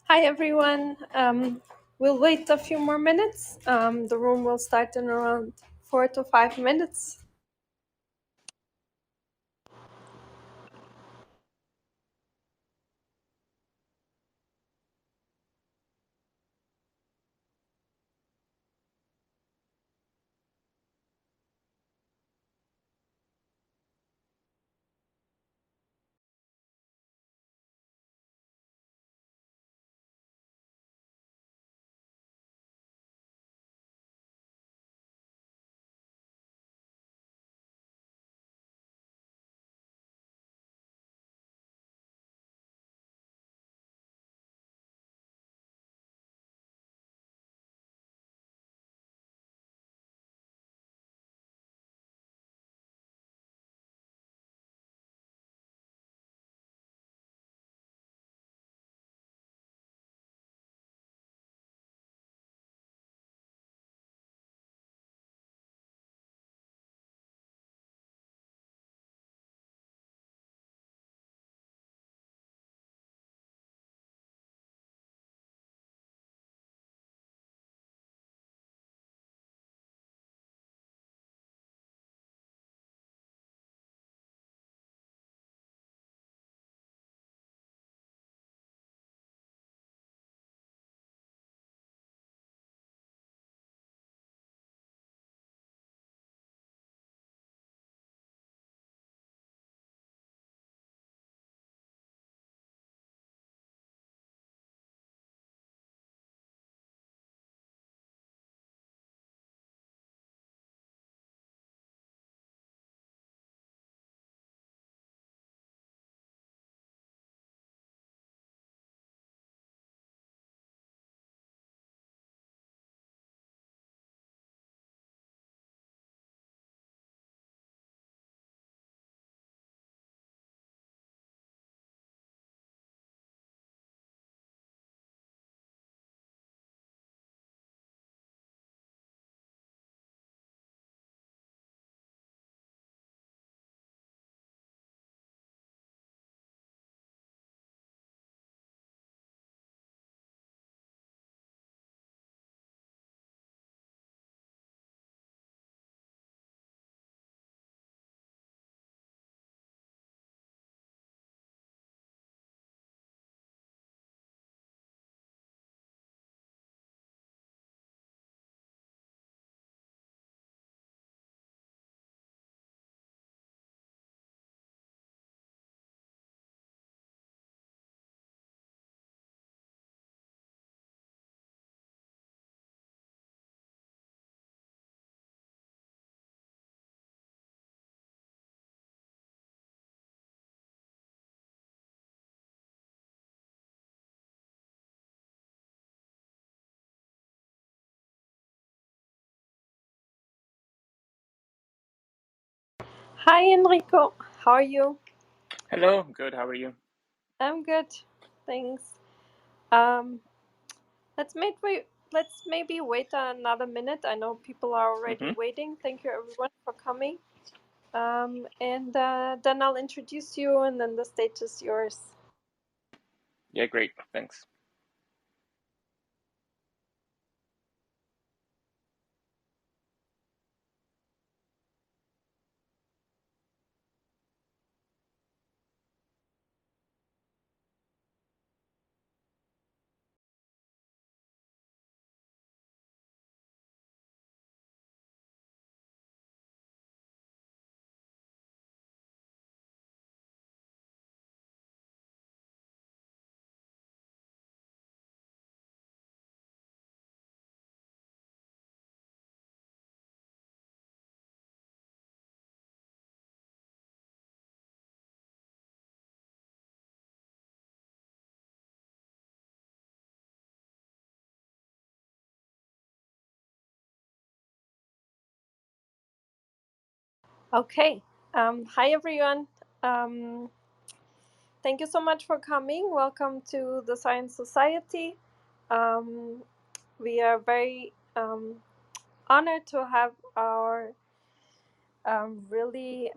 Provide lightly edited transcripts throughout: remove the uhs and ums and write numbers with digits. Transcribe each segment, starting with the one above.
Hi, everyone. We'll wait a few more minutes. The room will start in around 4 to 5 minutes. Hi, Enrico. How are you? Hello, good. How are you? I'm good. Thanks. Um, let's maybe wait another minute. I know people are already hmm waiting. Thank you, everyone, for coming. And then I'll introduce you, and then the stage is yours. Yeah, great. Thanks. Okay. Hi, everyone. Um, Thank you so much for coming. Welcome to the Science Society. Um, we are very honored to have our really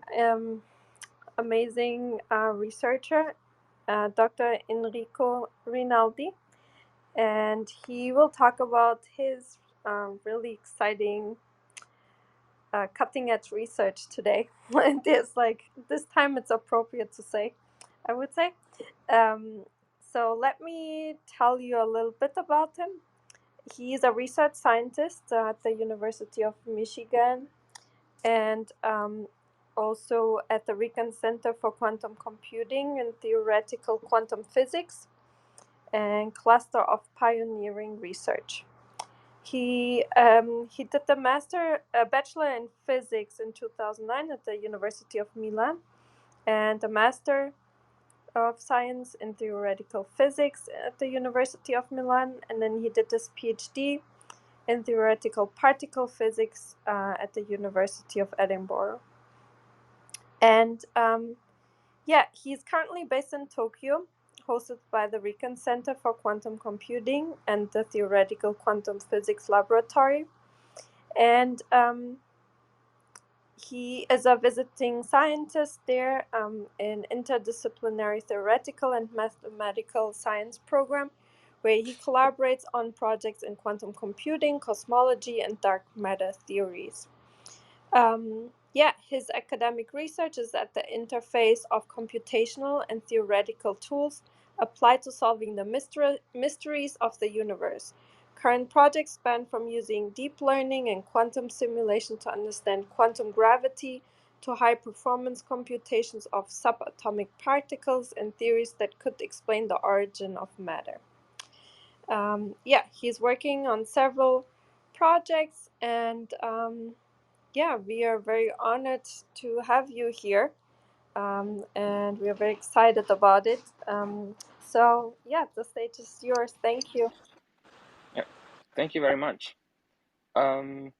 amazing researcher, Dr. Enrico Rinaldi. and he will talk about his really exciting cutting edge research today. There's like this time it's appropriate to say, I would say. Um, so let me tell you a little bit about him. He is a research scientist at the University of Michigan and also at the Riken Center for Quantum Computing and Theoretical Quantum Physics and Cluster of Pioneering Research. He did the bachelor in physics in 2009 at the University of Milan, and a master of science in theoretical physics at the University of Milan, and then he did his PhD in theoretical particle physics at the University of Edinburgh. And yeah, he's currently based in Tokyo, hosted by the Riken Center for Quantum Computing and the Theoretical Quantum Physics Laboratory. And he is a visiting scientist there in interdisciplinary theoretical and mathematical science program, where he collaborates on projects in quantum computing, cosmology, and dark matter theories. Yeah, his academic research is at the interface of computational and theoretical tools applied to solving the mysteries of the universe. Current projects span from using deep learning and quantum simulation to understand quantum gravity to high performance computations of subatomic particles and theories that could explain the origin of matter. Yeah, he's working on several projects, and yeah, we are very honored to have you here, and we are very excited about it. So, yeah, the stage is yours. Thank you. Yeah, thank you very much. Um,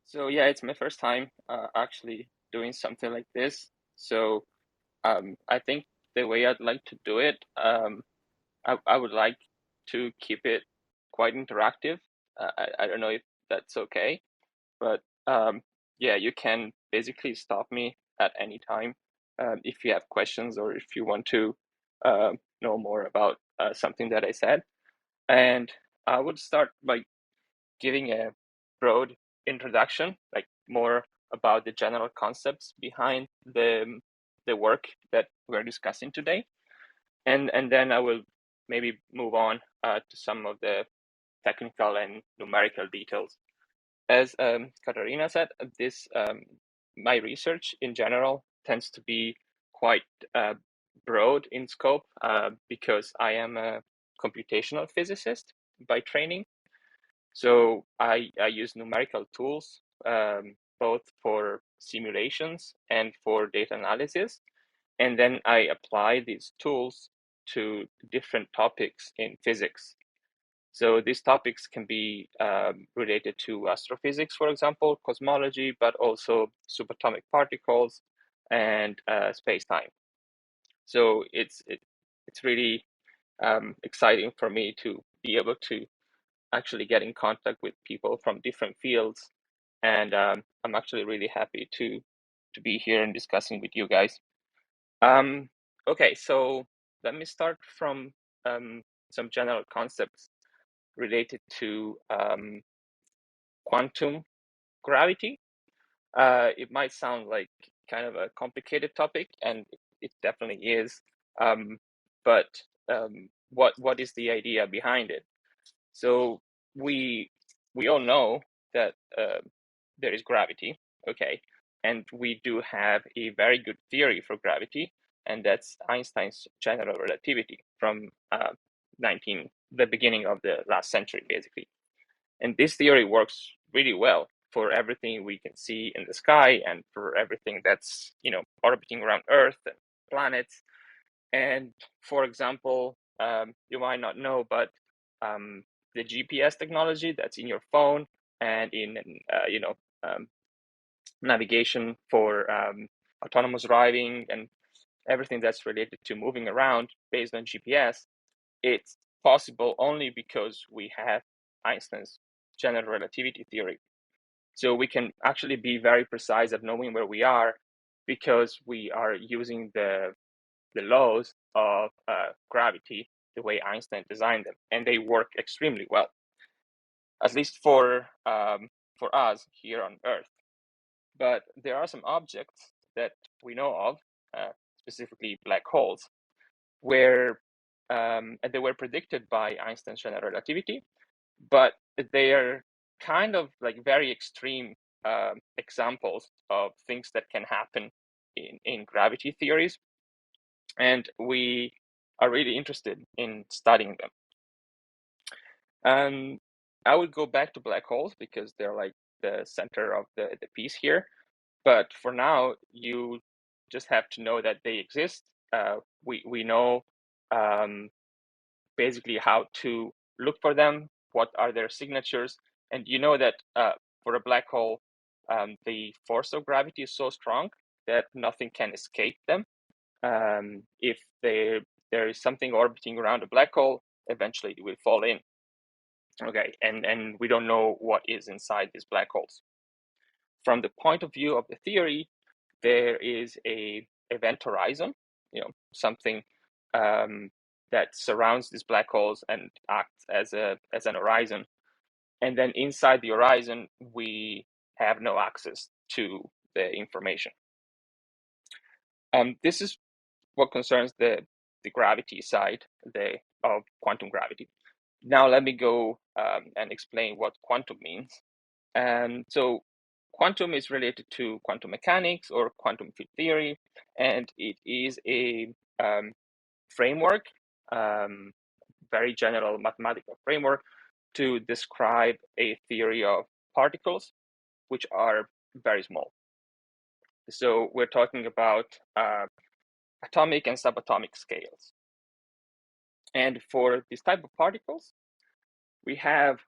so yeah, it's my first time actually doing something like this. So I think the way I'd like to do it, I would like to keep it quite interactive. I don't know if that's okay, but yeah, you can basically stop me at any time if you have questions or if you want to know more about something that I said. And I would start by giving a broad introduction, like more about the general concepts behind the work that we're discussing today, and then I will maybe move on to some of the technical and numerical details. As Katarina said, this my research in general tends to be quite broad in scope because I am a computational physicist by training. So I use numerical tools both for simulations and for data analysis. And then I apply these tools to different topics in physics. So these topics can be related to astrophysics, for example, cosmology, but also subatomic particles and space-time. So it's really exciting for me to be able to actually get in contact with people from different fields, and I'm actually really happy to be here and discussing with you guys. Okay, so let me start from some general concepts related to quantum gravity. It might sound like kind of a complicated topic, and it definitely is. But what is the idea behind it? So we all know that there is gravity, okay, and we do have a very good theory for gravity, and that's Einstein's general relativity from the beginning of the last century, basically. And this theory works really well for everything we can see in the sky and for everything that's, orbiting around Earth and planets. And for example, you might not know, but the GPS technology that's in your phone and in, um, navigation for autonomous driving and everything that's related to moving around based on GPS, it's possible only because we have Einstein's general relativity theory. So we can actually be very precise at knowing where we are because we are using the laws of gravity the way Einstein designed them, and they work extremely well, at least for us here on Earth. But there are some objects that we know of, specifically black holes, where and they were predicted by Einstein's general relativity, but they are kind of like very extreme examples of things that can happen in gravity theories, and we are really interested in studying them. I would go back to black holes because they're like the center of the piece here. But for now, you just have to know that they exist. We know basically how to look for them, what are their signatures, and you know that for a black hole, the force of gravity is so strong that nothing can escape them. If there is something orbiting around a black hole, eventually it will fall in. Okay, and we don't know what is inside these black holes. From the point of view of the theory, there is a event horizon, something that surrounds these black holes and acts as an horizon. And then inside the horizon, we have no access to the information. This is what concerns the gravity side of quantum gravity. Now let me go and explain what quantum means. So quantum is related to quantum mechanics or quantum field theory, and it is a framework, very general mathematical framework to describe a theory of particles which are very small. So we're talking about atomic and subatomic scales. And for this type of particles, we have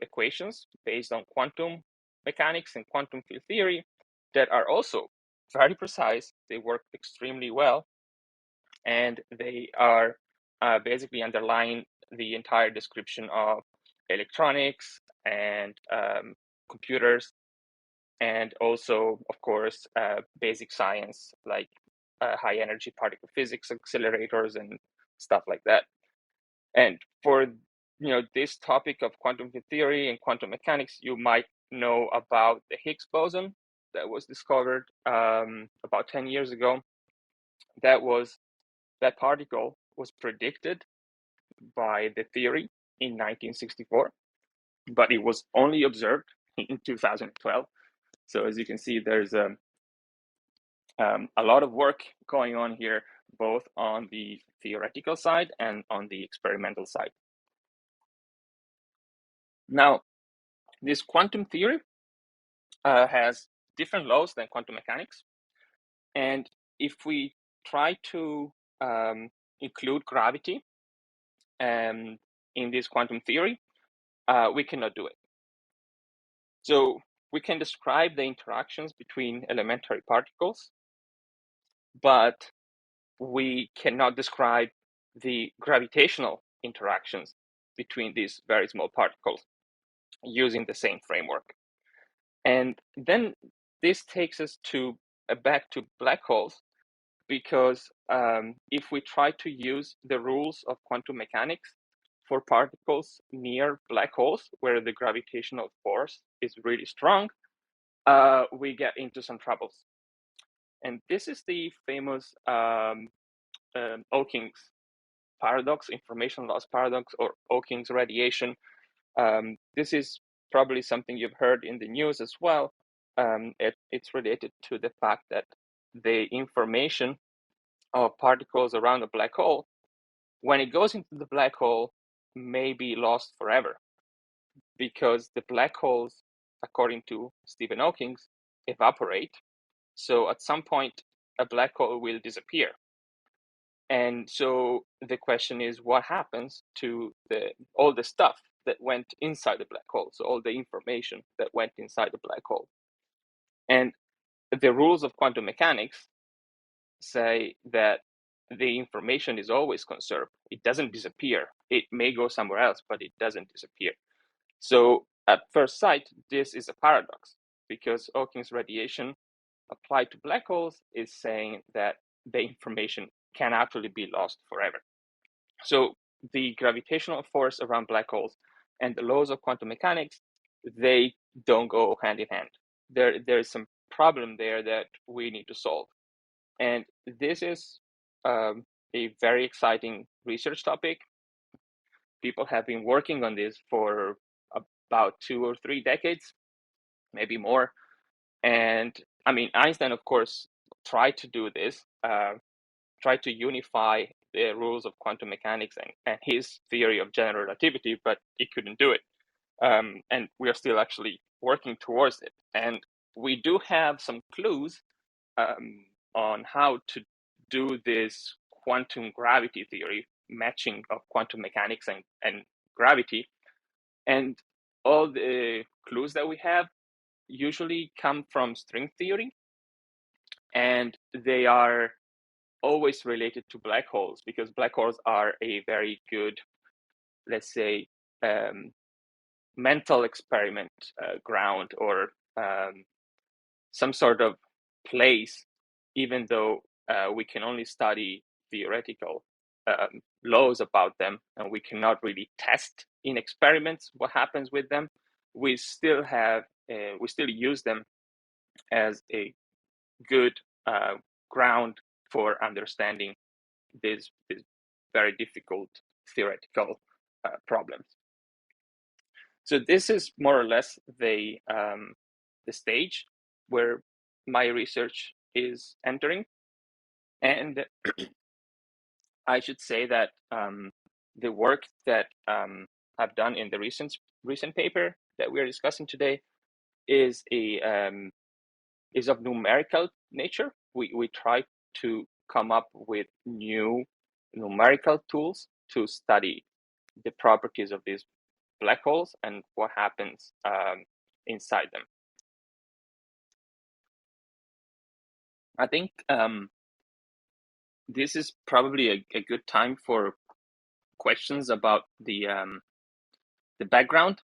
equations based on quantum mechanics and quantum field theory that are also very precise. They work extremely well, and they are basically underlying the entire description of electronics and computers, and also, of course, basic science like high energy particle physics, accelerators, and stuff like that. And for this topic of quantum field theory and quantum mechanics, you might know about the Higgs boson that was discovered about 10 years ago. That particle was predicted by the theory in 1964, but it was only observed in 2012. So as you can see, there's a lot of work going on here, both on the theoretical side and on the experimental side. Now, this quantum theory has different laws than quantum mechanics. And if we try to include gravity in this quantum theory, we cannot do it. So we can describe the interactions between elementary particles, but we cannot describe the gravitational interactions between these very small particles using the same framework. And then this takes us back to black holes, because if we try to use the rules of quantum mechanics for particles near black holes, where the gravitational force is really strong, we get into some troubles. And this is the famous Hawking's paradox, information loss paradox, or Hawking's radiation. This is probably something you've heard in the news as well. It's related to the fact that the information of particles around a black hole, when it goes into the black hole, may be lost forever, because the black holes, according to Stephen Hawking, evaporate. So at some point, a black hole will disappear. And so the question is, what happens to all the stuff that went inside the black hole? So all the information that went inside the black hole. And the rules of quantum mechanics say that the information is always conserved. It doesn't disappear. It may go somewhere else, but it doesn't disappear. So at first sight, this is a paradox, because Hawking's radiation applied to black holes is saying that the information can actually be lost forever. So the gravitational force around black holes and the laws of quantum mechanics, they don't go hand in hand. There's some problem there that we need to solve. And this is a very exciting research topic. People have been working on this for about 2 or 3 decades, maybe more. And I mean, Einstein, of course, tried to do this, tried to unify the rules of quantum mechanics and his theory of general relativity, but he couldn't do it. And we are still actually working towards it. And we do have some clues on how to do this quantum gravity theory, matching of quantum mechanics and gravity. And all the clues that we have usually come from string theory, and they are always related to black holes, because black holes are a very good, let's say, mental experiment ground, or some sort of place, even though we can only study theoretical laws about them, and we cannot really test in experiments what happens with them. We still use them as a good ground for understanding these very difficult theoretical problems. So this is more or less the stage where my research is entering. And I should say that the work that I've done in the recent paper that we are discussing today is of numerical nature. We try to come up with new numerical tools to study the properties of these black holes and what happens inside them. I think this is probably a good time for questions about the background,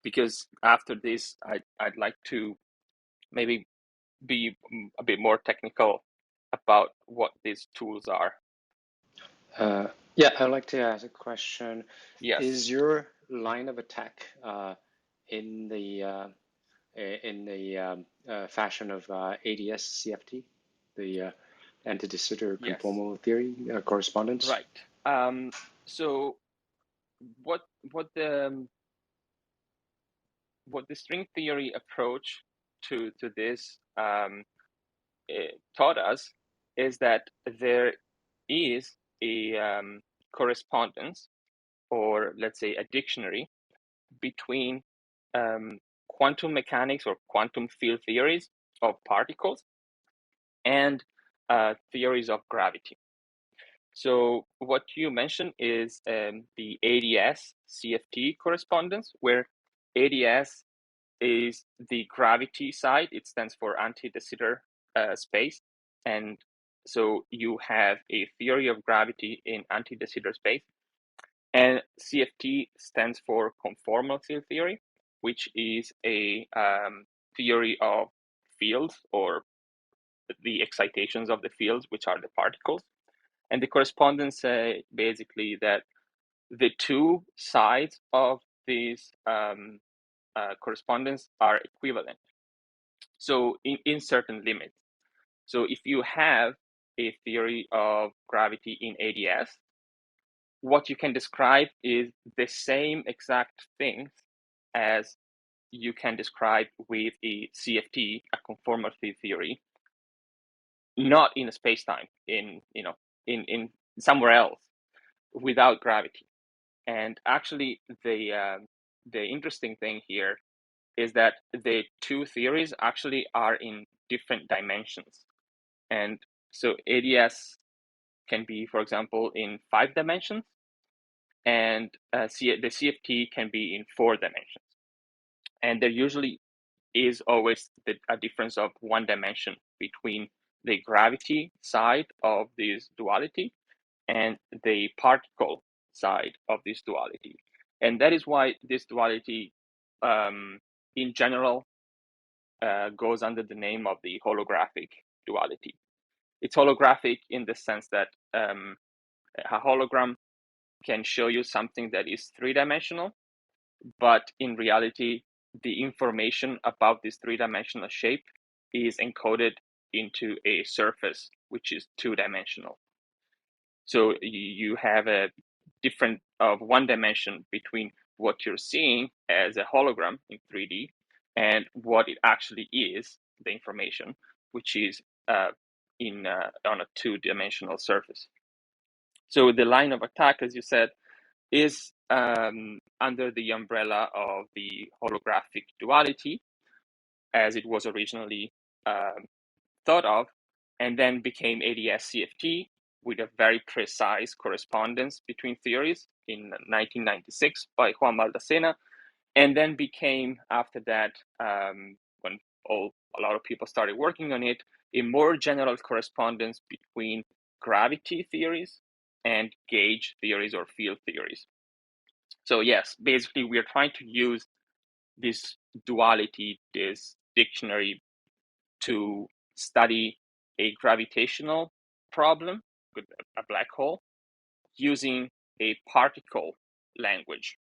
because after this, I'd like to maybe be a bit more technical about what these tools are. Yeah, I'd like to ask a question. Yes. Is your line of attack in the fashion of ADS CFT, the anti-de Sitter Yes. conformal theory correspondence? Right. So what the string theory approach to this taught us is that there is a correspondence, or let's say a dictionary, between quantum mechanics or quantum field theories of particles and theories of gravity. So what you mentioned is the ADS CFT correspondence, where ADS is the gravity side. It stands for anti-de Sitter space. And so you have a theory of gravity in anti-de Sitter space. And CFT stands for conformal field theory, which is a theory of fields, or the excitations of the fields, which are the particles. And the correspondence basically that the two sides of this correspondence are equivalent. So in certain limits. So if you have a theory of gravity in ADS, what you can describe is the same exact things as you can describe with a CFT, a conformal field theory, not in a space-time, in somewhere else, without gravity. And actually, the interesting thing here is that the two theories actually are in different dimensions. And so ADS can be, for example, in 5 dimensions, and the CFT can be in 4 dimensions. And there usually is always a difference of 1 dimension between the gravity side of this duality and the particle side of this duality. And that is why this duality, in general, goes under the name of the holographic duality. It's holographic in the sense that a hologram can show you something that is three-dimensional, but in reality, the information about this three-dimensional shape is encoded into a surface, which is two-dimensional. So you have a different of one dimension between what you're seeing as a hologram in 3D and what it actually is, the information, which is on a two-dimensional surface. So the line of attack, as you said, is under the umbrella of the holographic duality, as it was originally thought of, and then became ADS-CFT with a very precise correspondence between theories in 1996 by Juan Maldacena, and then became, after that, when a lot of people started working on it, a more general correspondence between gravity theories and gauge theories or field theories. So yes, basically we are trying to use this duality, this dictionary, to study a gravitational problem with a black hole using a particle language,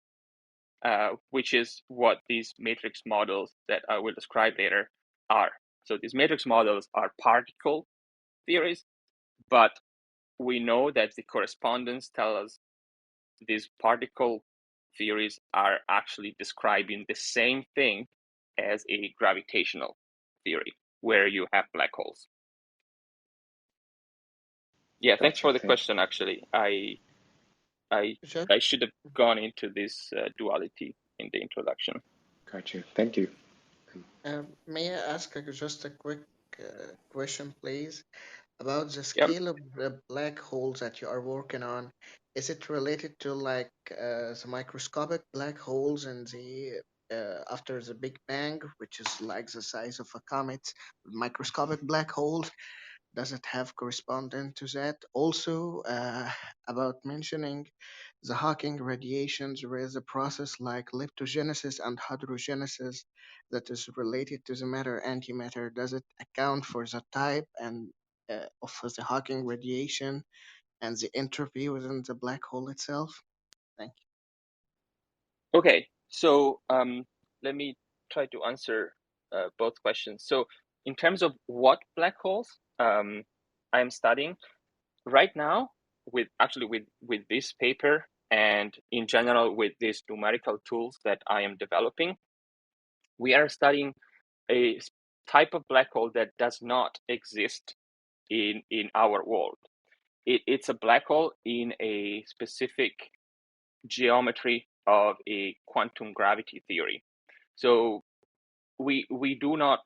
which is what these matrix models that I will describe later are. So these matrix models are particle theories, but we know that the correspondence tells us these particle theories are actually describing the same thing as a gravitational theory, where you have black holes. Yeah, thanks Gotcha. for the question. Actually, I Just, I should have gone into this duality in the introduction. Gotcha. Thank you. may I ask just a quick question, please, about the Yep. scale of the black holes that you are working on? Is it related to like the microscopic black holes in the after the Big Bang, which is like the size of a comet, microscopic black holes? Does it have correspondent to that? Also, about mentioning the Hawking radiations, there is a process like leptogenesis and hydrogenesis that is related to the matter antimatter. Does it account for the type and of the Hawking radiation and the entropy within the black hole itself? Thank Okay. So let me try to answer both questions. So in terms of what black holes I'm studying right now, with this paper and in general with these numerical tools that I am developing, we are studying a type of black hole that does not exist in our world. It's a black hole in a specific geometry of a quantum gravity theory. So we do not.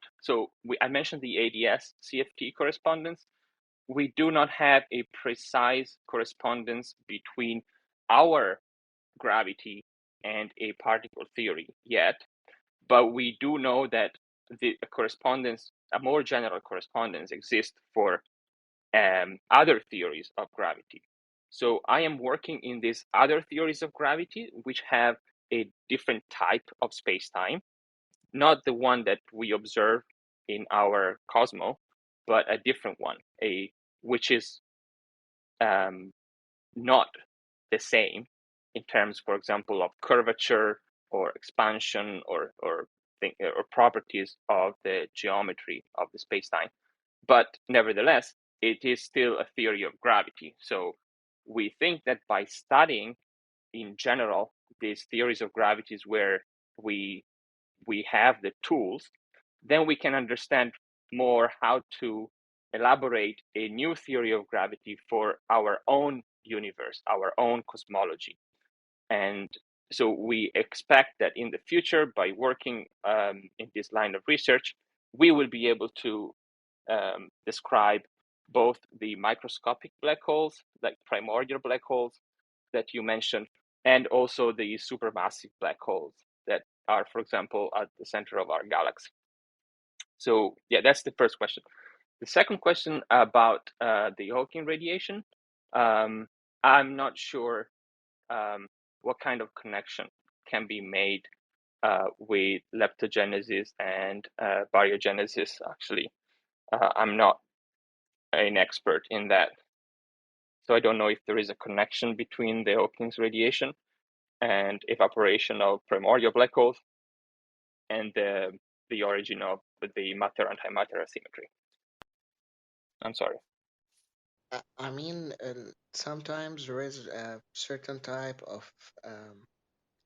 I mentioned the ADS CFT correspondence. We do not have a precise correspondence between our gravity and a particle theory yet, but we do know that the correspondence, a more general correspondence, exists for other theories of gravity. So I am working in these other theories of gravity, which have a different type of space-time, not the one that we observe in our cosmos, but a different one, which is not the same in terms, for example, of curvature or expansion or properties of the geometry of the spacetime. But nevertheless, it is still a theory of gravity. So we think that by studying in general these theories of gravities where we have the tools, then we can understand more how to elaborate a new theory of gravity for our own universe, our own cosmology. And so we expect that in the future, by working in this line of research, we will be able to describe both the microscopic black holes, like primordial black holes that you mentioned, and also the supermassive black holes that are, for example, at the center of our galaxy. So yeah, that's the first question. The second question about the Hawking radiation, I'm not sure what kind of connection can be made with leptogenesis and baryogenesis. Actually, I'm not an expert in that. So I don't know if there is a connection between the Hawking's radiation and evaporation of primordial black holes and the origin of the matter-antimatter asymmetry. I'm sorry. I mean, sometimes there is a certain type of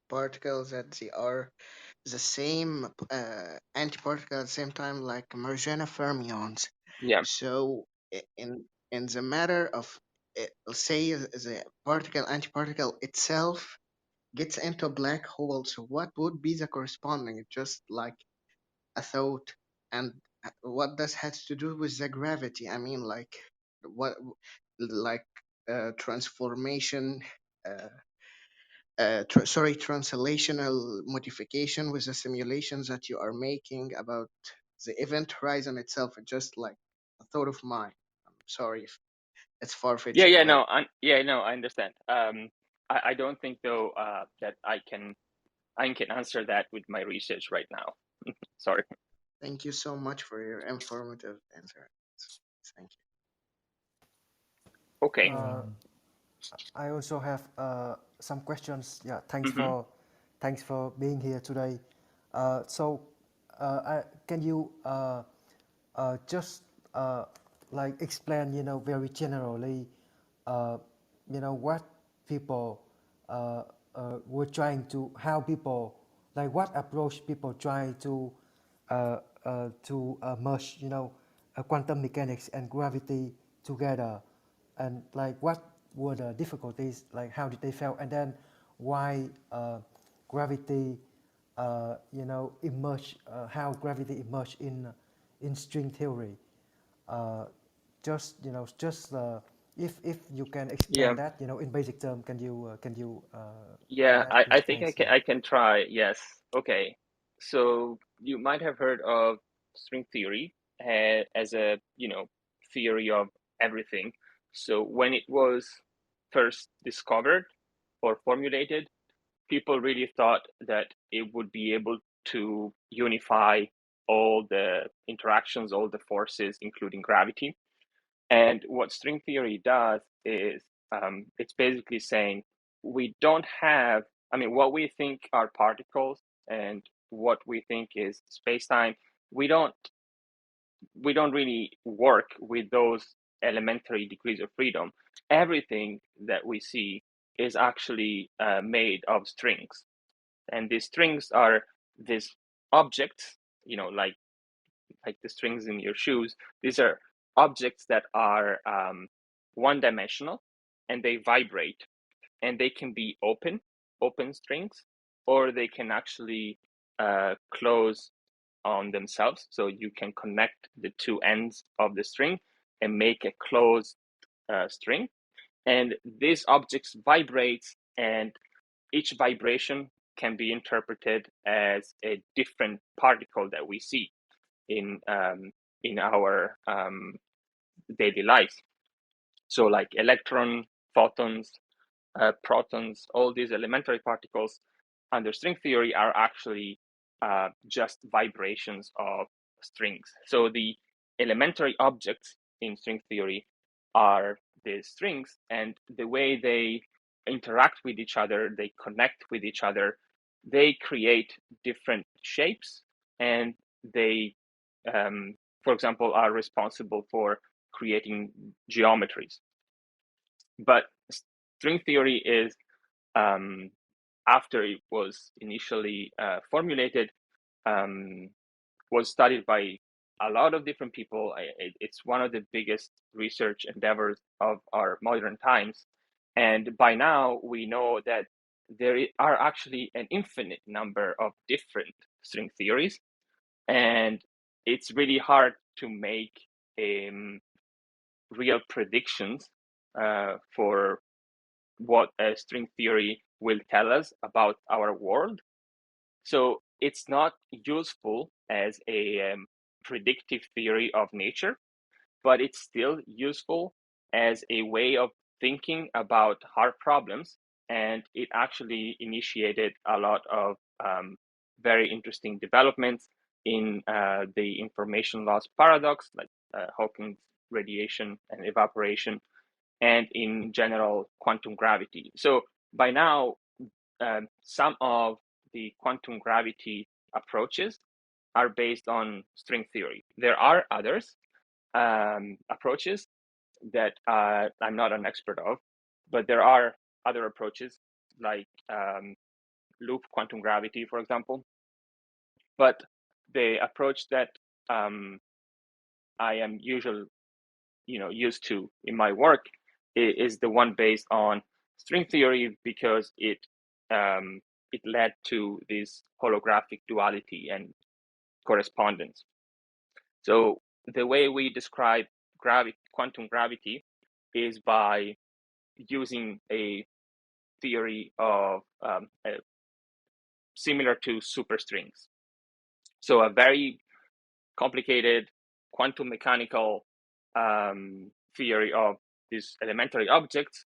particles that they are the same antiparticle at the same time, like Marjana fermions. Yeah. So in the matter of say the particle antiparticle itself gets into a black hole, so what would be the corresponding? It's just like a thought, and what does has to do with the gravity? I mean, like what, like transformation. Uh, translational modification with the simulations that you are making about the event horizon itself. It's just like a thought of mine. I'm sorry if it's far-fetched, but I understand. I don't think though that I can answer that with my research right now. Sorry. thank you so much for your informative answer. Thank Okay. Uh, I also have some questions. Yeah, Mm-hmm. thanks for being here today. Can you just like explain, very generally, uh, what people were trying to, how people, like what approach people try to merge, quantum mechanics and gravity together, and like what were the difficulties, like how did they fail, and then why gravity, emerge, how gravity emerged in string theory. Uh, just if you can explain Yeah. that, in basic term, can you Yeah. add these I think points? Yeah. I can try. Yes. Okay. So you might have heard of string theory as a theory of everything. So when it was first discovered or formulated, people really thought that it would be able to unify all the interactions, all the forces, including gravity. And what string theory does is it's basically saying we don't have, I mean, what we think are particles and what we think is space-time, we don't really work with those elementary degrees of freedom. Everything that we see is actually made of strings, and these strings are these objects, like the strings in your shoes. These are objects that are one dimensional, and they vibrate, and they can be open strings, or they can actually close on themselves. So you can connect the two ends of the string and make a closed string. And these objects vibrate, and each vibration can be interpreted as a different particle that we see in our daily lives. So like electron, photons, protons, all these elementary particles under string theory are actually just vibrations of strings. So the elementary objects in string theory are the strings, and the way they interact with each other, they connect with each other, they create different shapes, and they, for example, are responsible for creating geometries. But string theory is, after it was initially formulated, was studied by a lot of different people. It's one of the biggest research endeavors of our modern times. And by now, we know that there are actually an infinite number of different string theories. And it's really hard to make real predictions for what a string theory will tell us about our world. So it's not useful as a predictive theory of nature, but it's still useful as a way of thinking about hard problems. And it actually initiated a lot of very interesting developments in the information loss paradox, like Hawking's radiation and evaporation, and in general quantum gravity. So by now, some of the quantum gravity approaches are based on string theory. There are others approaches that I'm not an expert of, but there are other approaches like loop quantum gravity, for example. But the approach that I am used to in my work is the one based on string theory, because it led to this holographic duality and correspondence. So the way we describe quantum gravity is by using a theory of similar to superstrings. So a very complicated quantum mechanical theory of these elementary objects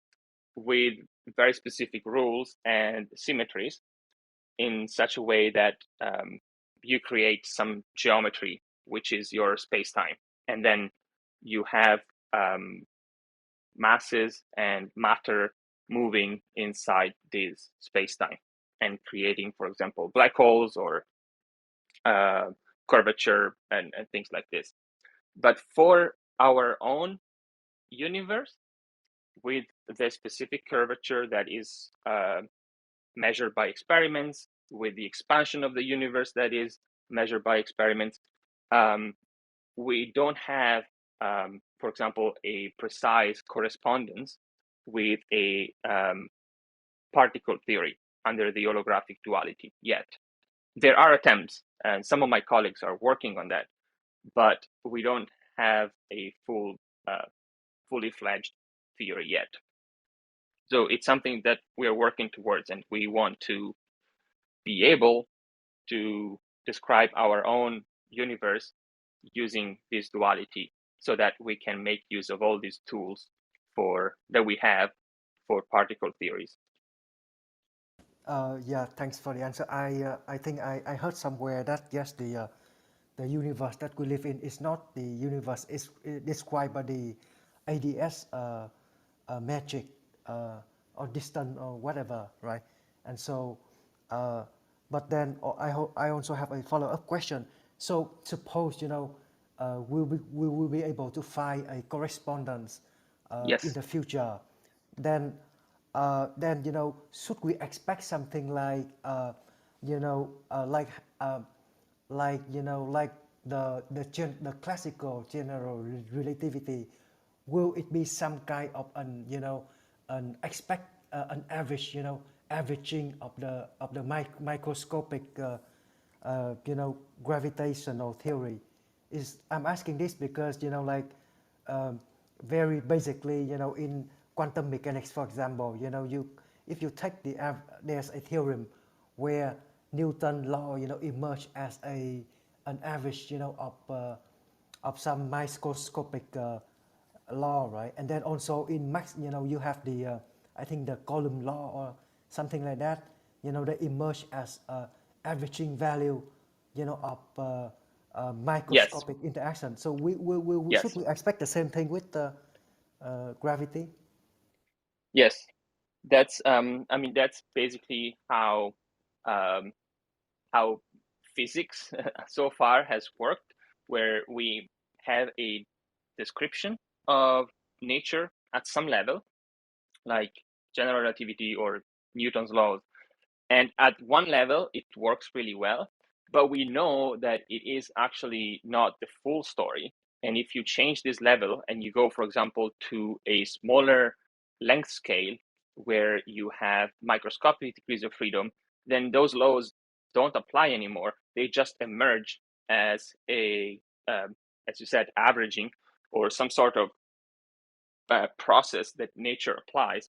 with very specific rules and symmetries in such a way that you create some geometry, which is your space-time. And then you have masses and matter moving inside this space-time and creating, for example, black holes or curvature and things like this. But for our own universe, with the specific curvature that is measured by experiments, with the expansion of the universe that is measured by experiments, we don't have, for example, a precise correspondence with a particle theory under the holographic duality yet. There are attempts, and some of my colleagues are working on that, but we don't have a fully fledged theory yet. So it's something that we are working towards, and we want to be able to describe our own universe using this duality, so that we can make use of all these tools that we have for particle theories. Yeah, thanks for the answer. I think I heard somewhere that yes, the universe that we live in is not the universe is described by the ADS magic or distant or whatever, right? And so, but then I also have a follow-up question. So suppose we will be able to find a correspondence in Yes. the future, then should we expect something like you know like like the classical general relativity? Will it be some kind of an average averaging of the microscopic gravitational theory? I'm asking this because very basically in quantum mechanics, for example, if you take there's a theorem where Newton law emerge as an average of some microscopic law, right? And then also in max, you have the I think the Coulomb law or something like that. They emerge as averaging value, of Yes. microscopic interaction. So should Yes. we expect the same thing with gravity? Yes. That's that's basically how physics so far has worked, where we have a description of nature at some level, like general relativity or Newton's laws. And at one level, it works really well, but we know that it is actually not the full story. And if you change this level and you go, for example, to a smaller length scale where you have microscopic degrees of freedom, then those laws don't apply anymore. They just emerge as as you said, averaging or some sort of process that nature applies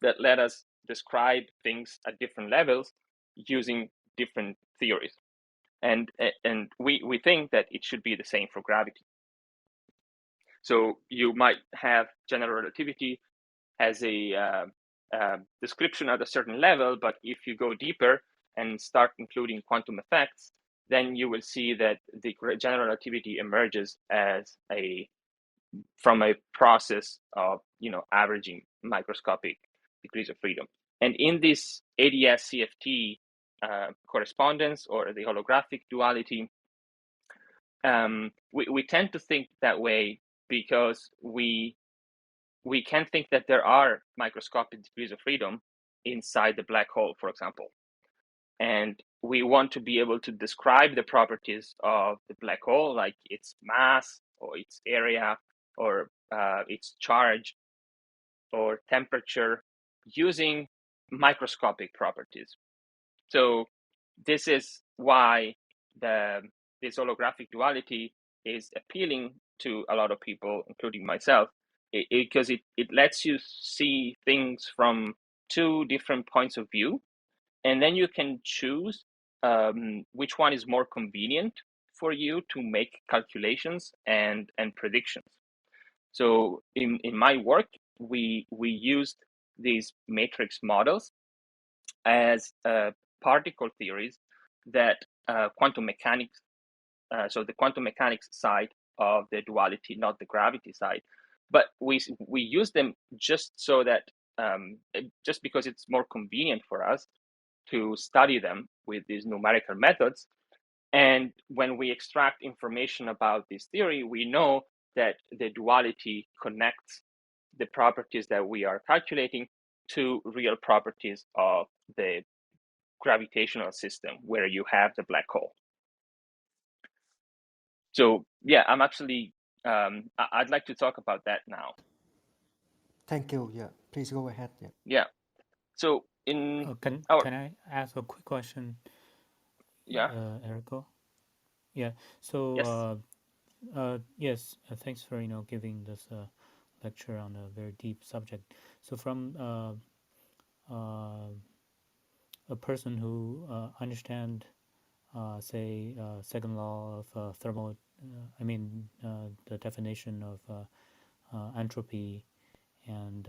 that let us describe things at different levels using different theories. And we think that it should be the same for gravity. So you might have general relativity as a description at a certain level, but if you go deeper and start including quantum effects, then you will see that the general relativity emerges as a from a process of averaging microscopic degrees of freedom. And in this ADS CFT correspondence or the holographic duality, we tend to think that way because we can think that there are microscopic degrees of freedom inside the black hole, for example. And we want to be able to describe the properties of the black hole, like its mass or its area or its charge or temperature, using microscopic properties. So this is why this holographic duality is appealing to a lot of people, including myself, because it lets you see things from two different points of view, and then you can choose which one is more convenient for you to make calculations and predictions. So in my work, we used these matrix models as particle theories that quantum mechanics, so the quantum mechanics side of the duality, not the gravity side, but we use them just so that just because it's more convenient for us to study them with these numerical methods. And when we extract information about this theory, we know that the duality connects the properties that we are calculating to real properties of the gravitational system where you have the black hole. So yeah, I'm actually, I'd like to talk about that now. Thank you. Yeah, please go ahead. Yeah. Yeah. So in Can our, I ask a quick question, yeah, Erico? Yeah. yes, So yes, thanks for giving this lecture on a very deep subject. So from a person who understand, say, second law of thermo, the definition of entropy, and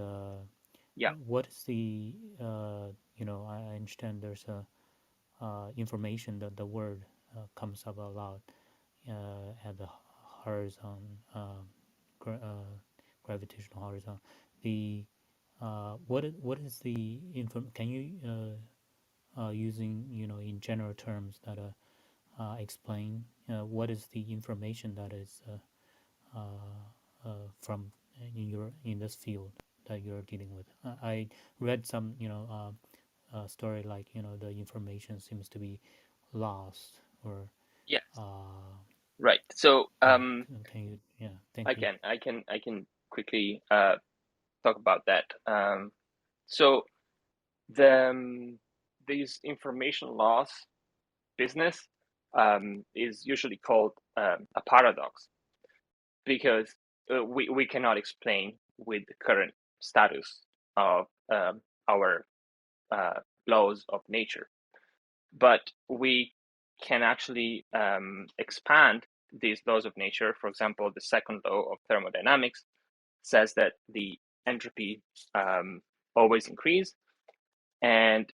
yeah, what is the I understand there's a information that the word comes up a lot at the horizon, gravitational horizon. The what is the Can you using in general terms that explain what is the information that is from in this field that you're dealing with? I read some story like the information seems to be lost or yes, uh, right. So yeah. Can you thank you. I can quickly talk about that. So these information loss business is usually called a paradox, because we cannot explain with the current status of our laws of nature, but we can actually expand these laws of nature. For example, the second law of thermodynamics says that the entropy always increase, and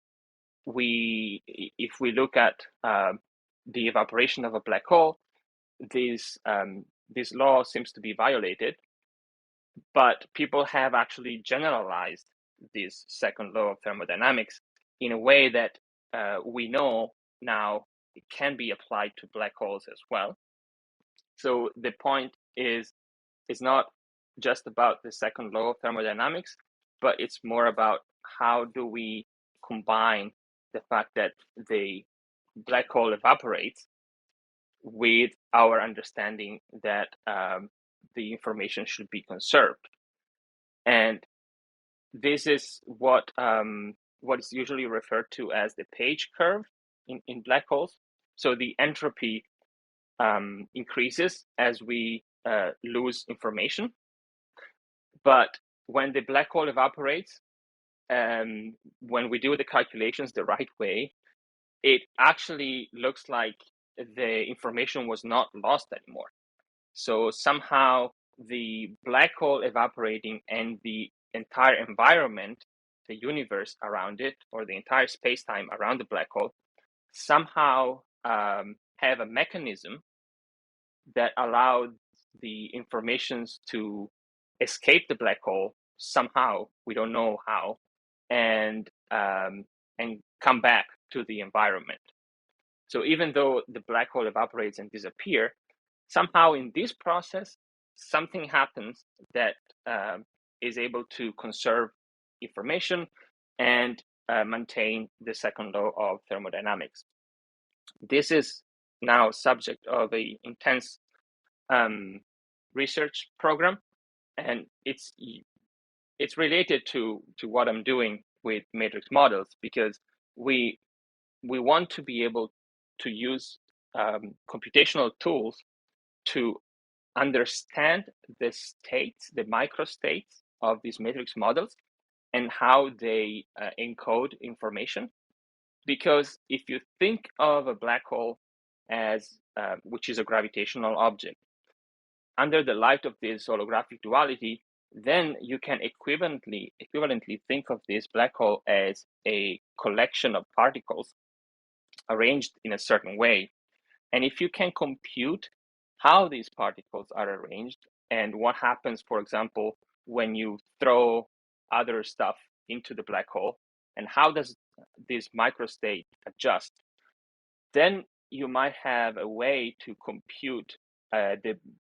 if we look at the evaporation of a black hole, this law seems to be violated, but people have actually generalized this second law of thermodynamics in a way that we know now it can be applied to black holes as well. So the point is not just about the second law of thermodynamics, but it's more about how do we combine the fact that the black hole evaporates with our understanding that the information should be conserved. And this is what is usually referred to as the Page curve in black holes. So the entropy increases as we lose information, but when the black hole evaporates, when we do the calculations the right way, it actually looks like the information was not lost anymore. So somehow the black hole evaporating and the entire environment, the universe around it, or the entire space-time around the black hole, somehow have a mechanism that allows the informations to escape the black hole somehow, we don't know how, and come back to the environment. So even though the black hole evaporates and disappears, somehow in this process, something happens that is able to conserve information and maintain the second law of thermodynamics. This is now subject of a intense research program, and it's related to what I'm doing with matrix models, because we want to be able to use computational tools to understand the states, the microstates of these matrix models, and how they encode information. Because if you think of a black hole as which is a gravitational object, under the light of this holographic duality, then you can equivalently think of this black hole as a collection of particles arranged in a certain way. And if you can compute how these particles are arranged and what happens, for example, when you throw other stuff into the black hole, and how does this microstate adjust, then you might have a way to compute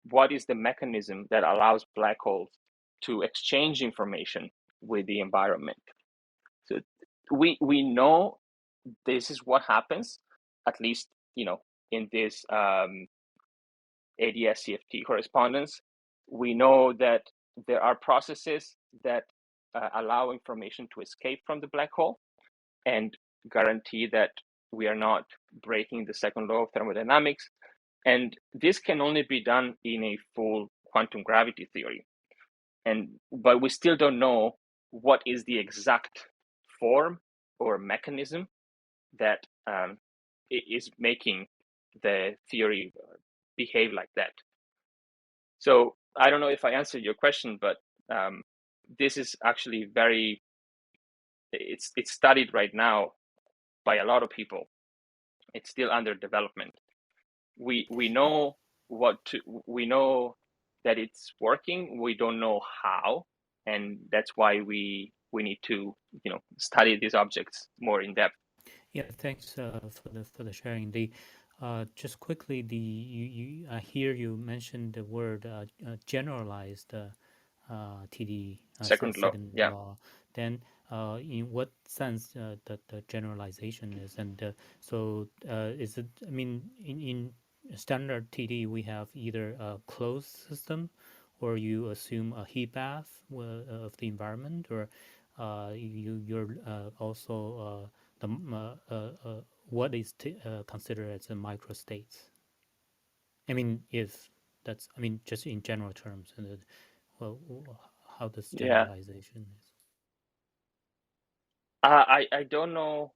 what is the mechanism that allows black holes to exchange information with the environment. So we know this is what happens, at least in this ADS-CFT correspondence. We know that there are processes that allow information to escape from the black hole and guarantee that we are not breaking the second law of thermodynamics. And this can only be done in a full quantum gravity theory. But we still don't know what is the exact form or mechanism that is making the theory behave like that. So I don't know if I answered your question, but this is actually it's studied right now by a lot of people. It's still under development. We know we know that it's working. We don't know how, and that's why we need to study these objects more in depth. Yeah, thanks for the sharing. Just quickly, I hear you mentioned the word generalized TD Second law, second yeah. law. Then, in what sense that the generalization is, and so is it? I mean, in standard TD, we have either a closed system, or you assume a heat bath of the environment, or you're also what is considered as a microstates. I mean, if that's, I mean, just in general terms, and well, how this generalization is. I don't know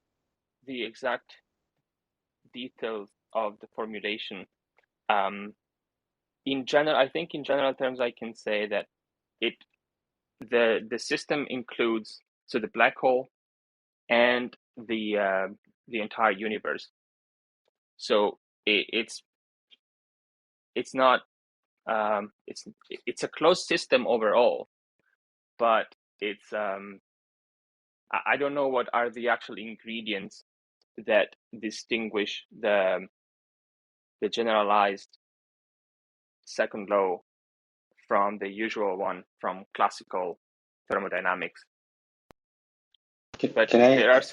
the exact details of the formulation. In general, I think in general terms, I can say that the system includes the black hole and the entire universe. So it's not it's a closed system overall, but it's I don't know what are the actual ingredients that distinguish the generalized second law from the usual one from classical thermodynamics. But Can I? there are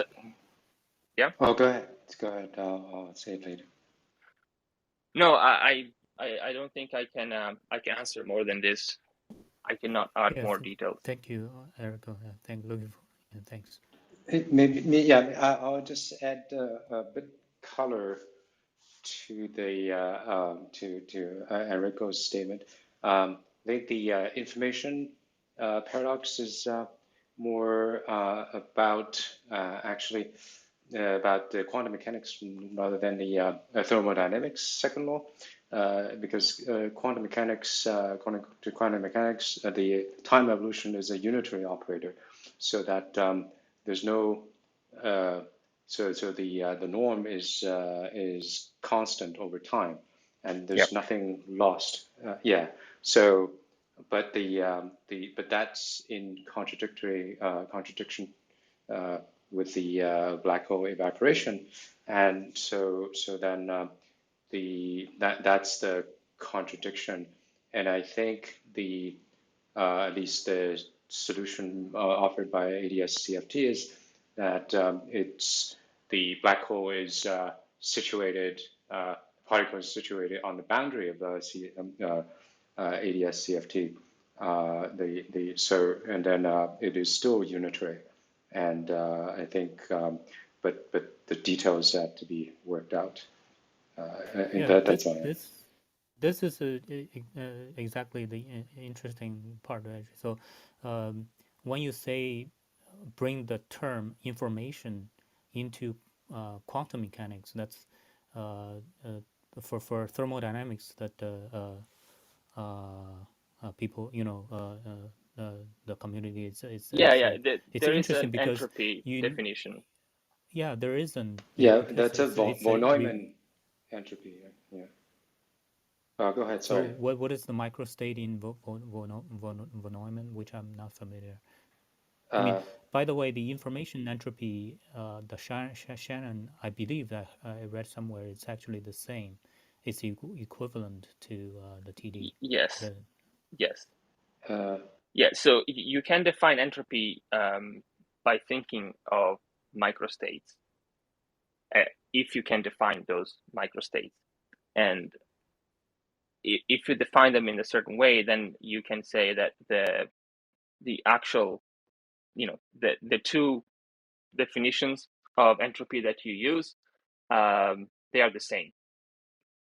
yeah. Oh, go ahead. Go ahead. I'll say it later. No, I don't think I can answer more than this. I cannot add more details. Thank you, Eric. Looking for, thanks. Maybe yeah. I'll just add a bit color to the to Enrico's statement. The information paradox is more about actually about the quantum mechanics rather than the thermodynamics second law, because quantum mechanics, according to quantum mechanics, the time evolution is a unitary operator, so that there's no so the norm is constant over time, and Yep. there's nothing lost. Yeah. So, but but that's in contradiction with the black hole evaporation, and so then that's the contradiction, and I think at least the solution offered by ADS-CFT is that it's the black hole is situated, particle is situated on the boundary of ADS-CFT. And then it is still unitary, and I think, but the details have to be worked out. And Yeah, that's all. this is exactly the interesting part, actually. So when you say bring the term information into quantum mechanics, that's for thermodynamics that people, the community, Yeah. it's There is an interesting because entropy definition. there isn't, Yeah, because that's a it's von a Neumann entropy. Yeah. Go ahead. so Sorry. what is the microstate in von Neumann, which I'm not familiar. I mean, Uh, by the way, the information entropy, the Shannon, I believe that I read somewhere, it's actually the same. It's equivalent to the TD. Yes. The, Yes. uh, Yeah. So you can define entropy by thinking of microstates, if you can define those microstates. And if you define them in a certain way, then you can say that the actual, the two definitions of entropy that you use, they are the same.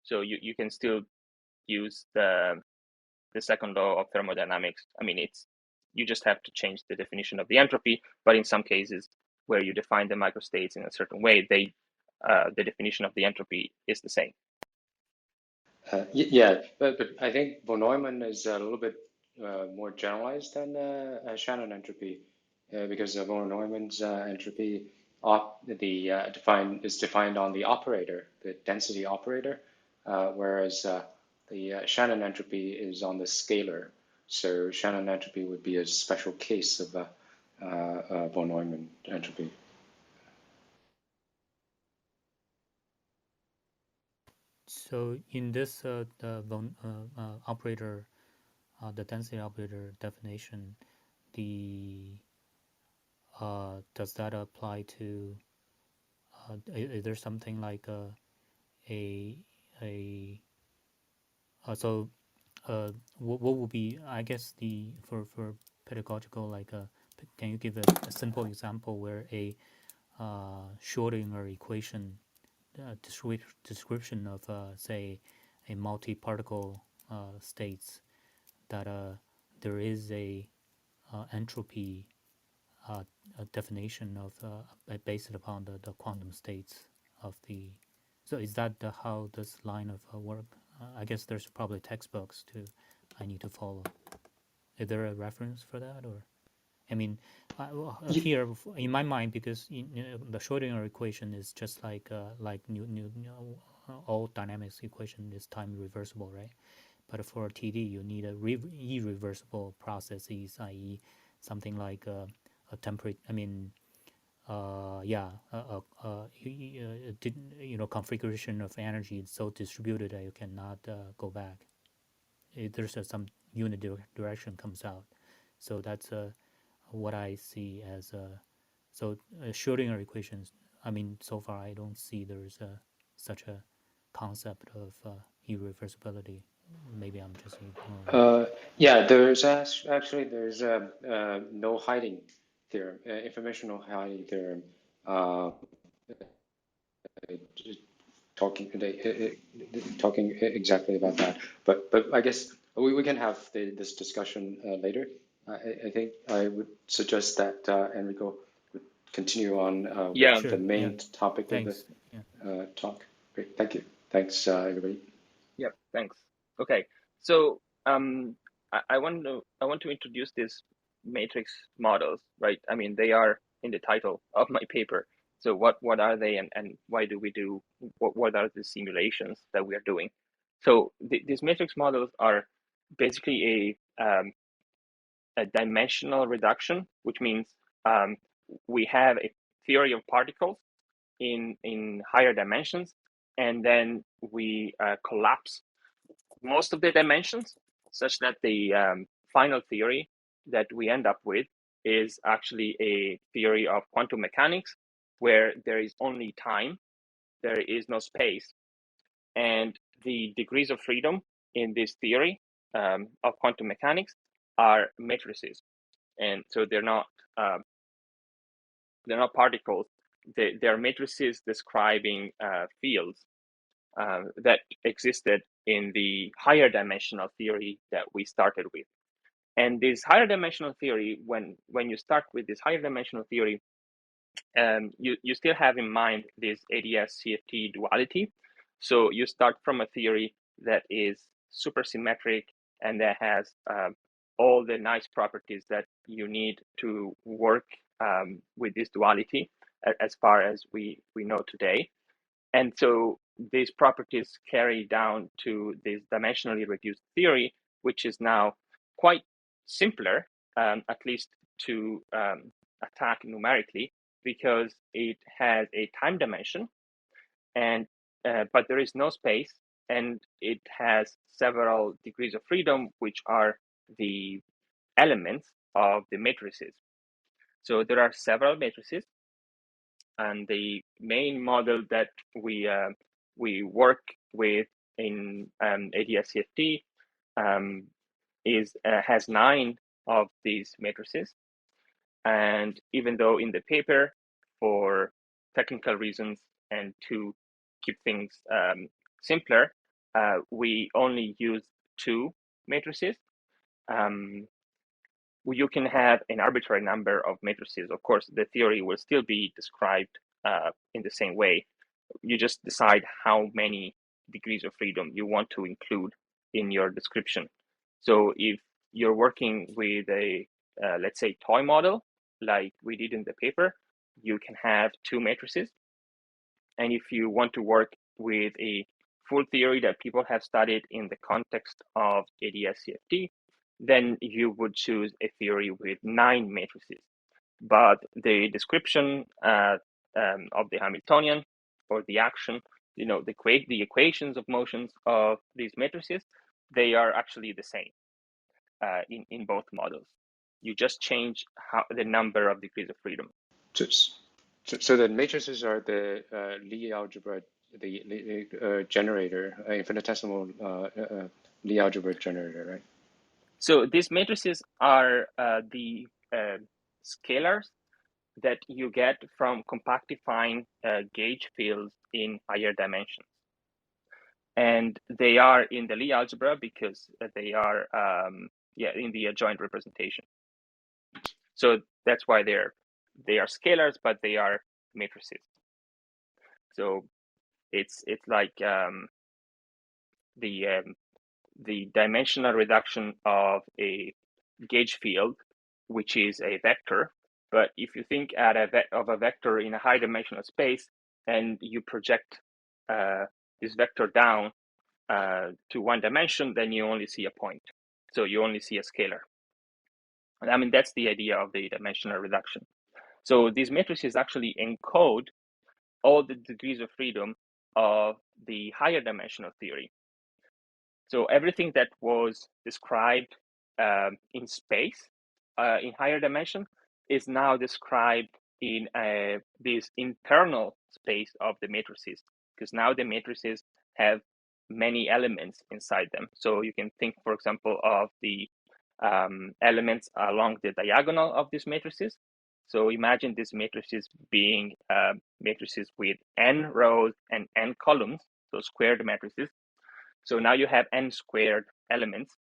So you can still use the second law of thermodynamics. I mean, you just have to change the definition of the entropy, but in some cases where you define the microstates in a certain way, the definition of the entropy is the same. yeah, but I think von Neumann is a little bit more generalized than Shannon entropy, because von Neumann's entropy is defined on the operator, the density operator, whereas the Shannon entropy is on the scalar. So Shannon entropy would be a special case of von Neumann entropy. so in this the von operator, the density operator definition, the does that apply to? Is there something like a so what would be, I guess, the for pedagogical, like can you give a simple example where a Schrodinger equation description of say a multi-particle states, that there is a entropy a definition of based upon the quantum states of the, so is that how this line of work? I guess there's probably textbooks I need to follow. Is there a reference for that, or I mean, here in my mind, because the Schrodinger equation is just like all dynamics equation is time reversible, right? But for TD, you need a irreversible processes, i.e., something like a temperate. I mean, configuration of energy is so distributed that you cannot go back. There's some unit direction comes out, so that's what I see as so Schrodinger equations. I mean, so far I don't see there's such a concept of irreversibility. Maybe I'm just ignoring. Yeah, there's a no hiding theorem, information no hiding theorem, uh, talking talking exactly about that. But I guess we can have this discussion later. I think I would suggest that Enrico would continue on Yeah. with Sure. the Yeah. main topic of the Thanks. Yeah. talk. Great, thank you. Thanks, everybody. Yep. Thanks. Okay. So I want to introduce these matrix models, right? I mean, they are in the title of my paper. So what are they, and why do we do what are the simulations that we are doing? So these matrix models are basically a dimensional reduction, which means we have a theory of particles in higher dimensions, and then we collapse most of the dimensions such that the final theory that we end up with is actually a theory of quantum mechanics where there is only time, there is no space, and the degrees of freedom in this theory of quantum mechanics are matrices, and so they're not particles. They're matrices describing fields that existed in the higher dimensional theory that we started with. And this higher dimensional theory, when you start with this higher dimensional theory, you still have in mind this ADS-CFT duality. So you start from a theory that is supersymmetric and that has all the nice properties that you need to work with this duality as far as we know today. And so these properties carry down to this dimensionally reduced theory, which is now quite simpler, at least to attack numerically, because it has a time dimension, and but there is no space, and it has several degrees of freedom, which are the elements of the matrices. So there are several matrices, and the main model that we work with in ADS-CFT has 9 of these matrices. And even though in the paper, for technical reasons and to keep things simpler, we only use 2 matrices. You can have an arbitrary number of matrices. Of course, the theory will still be described in the same way. You just decide how many degrees of freedom you want to include in your description. So if you're working with a, let's say, toy model, like we did in the paper, you can have 2 matrices. And if you want to work with a full theory that people have studied in the context of ADS-CFT, then you would choose a theory with 9 matrices. But the description of the Hamiltonian or the action, the equations of motions of these matrices, they are actually the same in both models. You just change the number of degrees of freedom. So the matrices are the Lie algebra, the generator, infinitesimal Lie algebra generator, right? So these matrices are the scalars that you get from compactifying gauge fields in higher dimensions. And they are in the Lie algebra because they are in the adjoint representation. So that's why they are scalars, but they are matrices. So it's like the dimensional reduction of a gauge field, which is a vector. But if you think of a vector in a high dimensional space and you project this vector down to one dimension, then you only see a point. So you only see a scalar. I mean, that's the idea of the dimensional reduction. So these matrices actually encode all the degrees of freedom of the higher dimensional theory. So everything that was described in space, in higher dimension, is now described in this internal space of the matrices, because now the matrices have many elements inside them. So you can think, for example, of the elements along the diagonal of these matrices. So imagine these matrices being matrices with n rows and n columns, so squared matrices. So now you have n squared elements,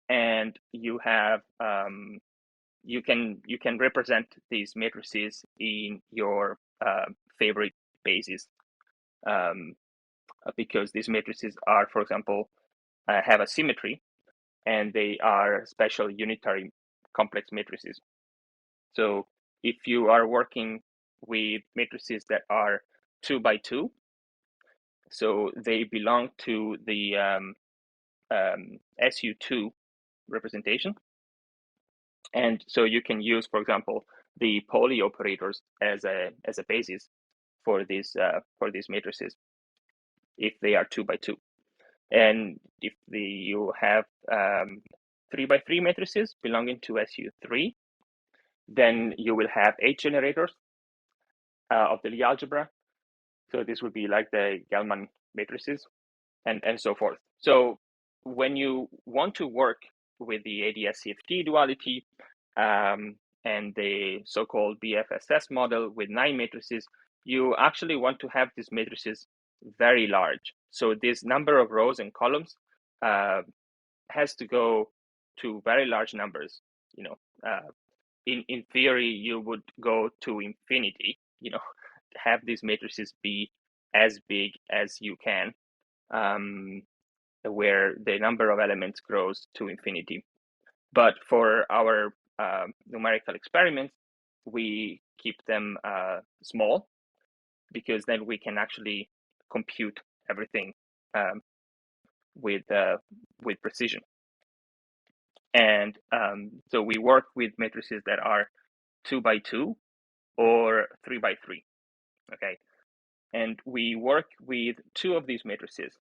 and you have you can represent these matrices in your favorite bases, because these matrices are, for example, have a symmetry, and they are special unitary complex matrices. So if you are working with matrices that are 2 by 2, So they belong to the SU2 representation. And so you can use, for example, the Pauli operators as a basis for these matrices if they are 2 by 2. And if you have 3 by 3 matrices belonging to SU3, then you will have 8 generators of the Lie algebra. So this would be like the Gell-Mann matrices and so forth. So when you want to work with the ADS-CFT duality and the so-called BFSS model with 9 matrices, you actually want to have these matrices very large. So this number of rows and columns has to go to very large numbers. In theory, you would go to infinity. Have these matrices be as big as you can, where the number of elements grows to infinity. But for our numerical experiments, we keep them small, because then we can actually compute everything with precision. And so we work with matrices that are 2 by 2 or 3 by 3. Okay, and we work with 2 of these matrices,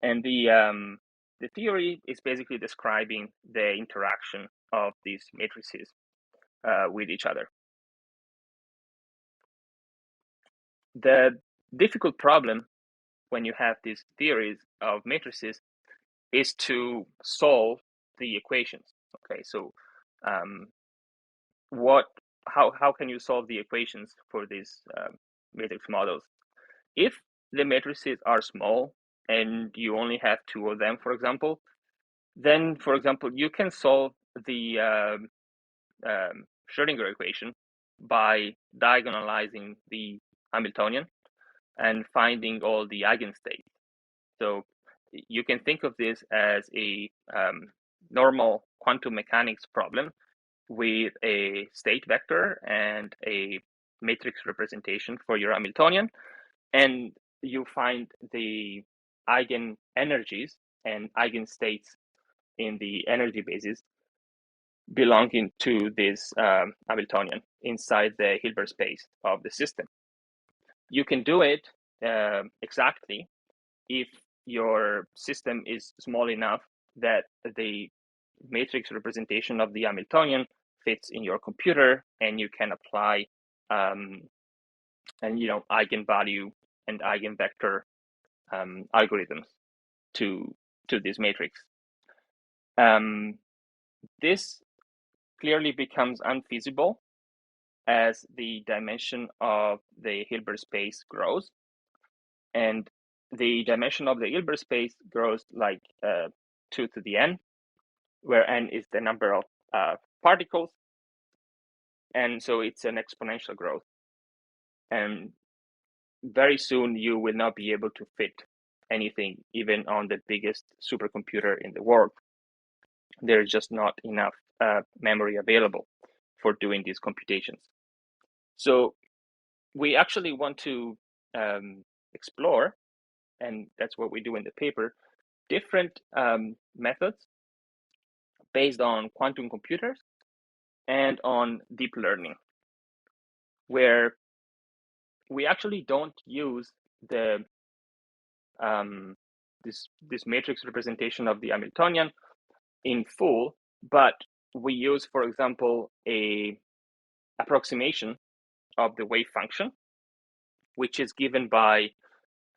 and the theory is basically describing the interaction of these matrices with each other. The difficult problem when you have these theories of matrices is to solve the equations. Okay, so how can you solve the equations for these matrix models? If the matrices are small and you only have 2 of them, for example, then, for example, you can solve the Schrödinger equation by diagonalizing the Hamiltonian and finding all the eigenstates. So you can think of this as a normal quantum mechanics problem with a state vector and a matrix representation for your Hamiltonian, and you find the eigen energies and eigenstates in the energy basis belonging to this Hamiltonian inside the Hilbert space of the system. You can do it exactly if your system is small enough that the matrix representation of the Hamiltonian fits in your computer, and you can apply eigenvalue and eigenvector algorithms to this matrix. This clearly becomes unfeasible as the dimension of the Hilbert space grows, and the dimension of the Hilbert space grows like 2 to the n, where n is the number of particles, and so it's an exponential growth. And very soon you will not be able to fit anything, even on the biggest supercomputer in the world. There's just not enough memory available for doing these computations. So we actually want to explore, and that's what we do in the paper, different methods based on quantum computers and on deep learning, where we actually don't use the this matrix representation of the Hamiltonian in full, but we use, for example, a approximation of the wave function, which is given by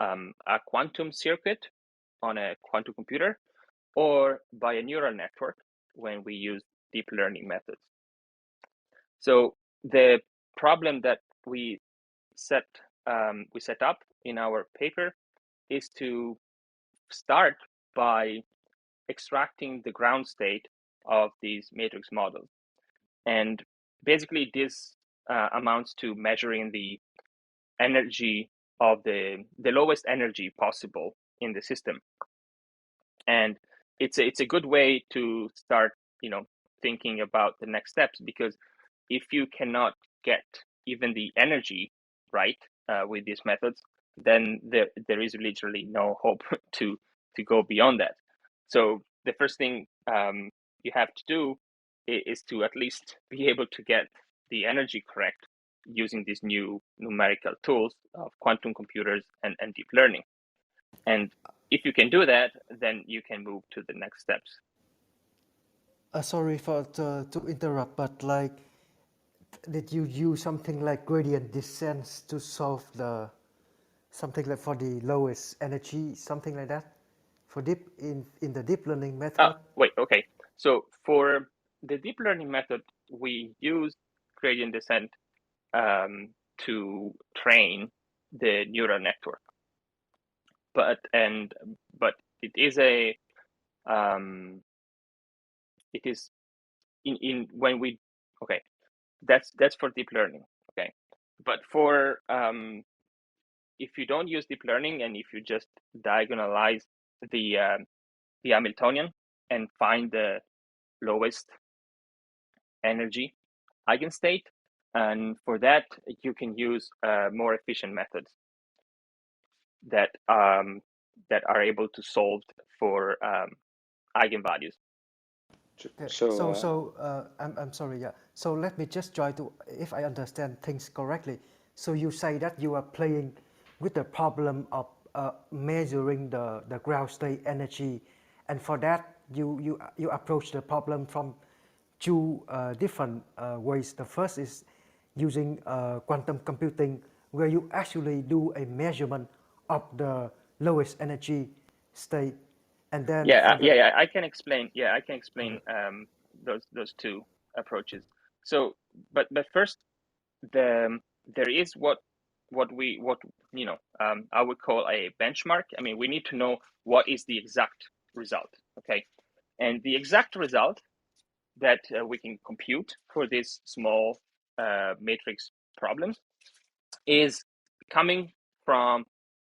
a quantum circuit on a quantum computer or by a neural network when we use deep learning methods. So the problem that we set up in our paper is to start by extracting the ground state of these matrix models. And basically this amounts to measuring the energy of the lowest energy possible in the system. And it's a good way to start, thinking about the next steps, because if you cannot get even the energy right with these methods, then there is literally no hope to go beyond that. So the first thing you have to do is to at least be able to get the energy correct using these new numerical tools of quantum computers and deep learning. And if you can do that, then you can move to the next steps. Sorry for to interrupt, but like, did you use something like gradient descent to solve the something like for the lowest energy, something like that, for deep in the deep learning method? Wait, okay. So for the deep learning method, we use gradient descent to train the neural network. But it is a it is in when we okay, that's for deep learning. Okay, but for if you don't use deep learning and if you just diagonalize the Hamiltonian and find the lowest energy eigenstate, and for that you can use more efficient methods that are able to solve for eigenvalues. Okay. So, I'm sorry. Yeah. So let me just try to, if I understand things correctly. So you say that you are playing with the problem of measuring the ground state energy, and for that you approach the problem from two different ways. The first is using quantum computing, where you actually do a measurement of the lowest energy state, and then for the I can explain. Yeah, I can explain okay. those two approaches. So, but first, there is what I would call a benchmark. I mean, we need to know what is the exact result. Okay, and the exact result that we can compute for these small matrix problems is coming from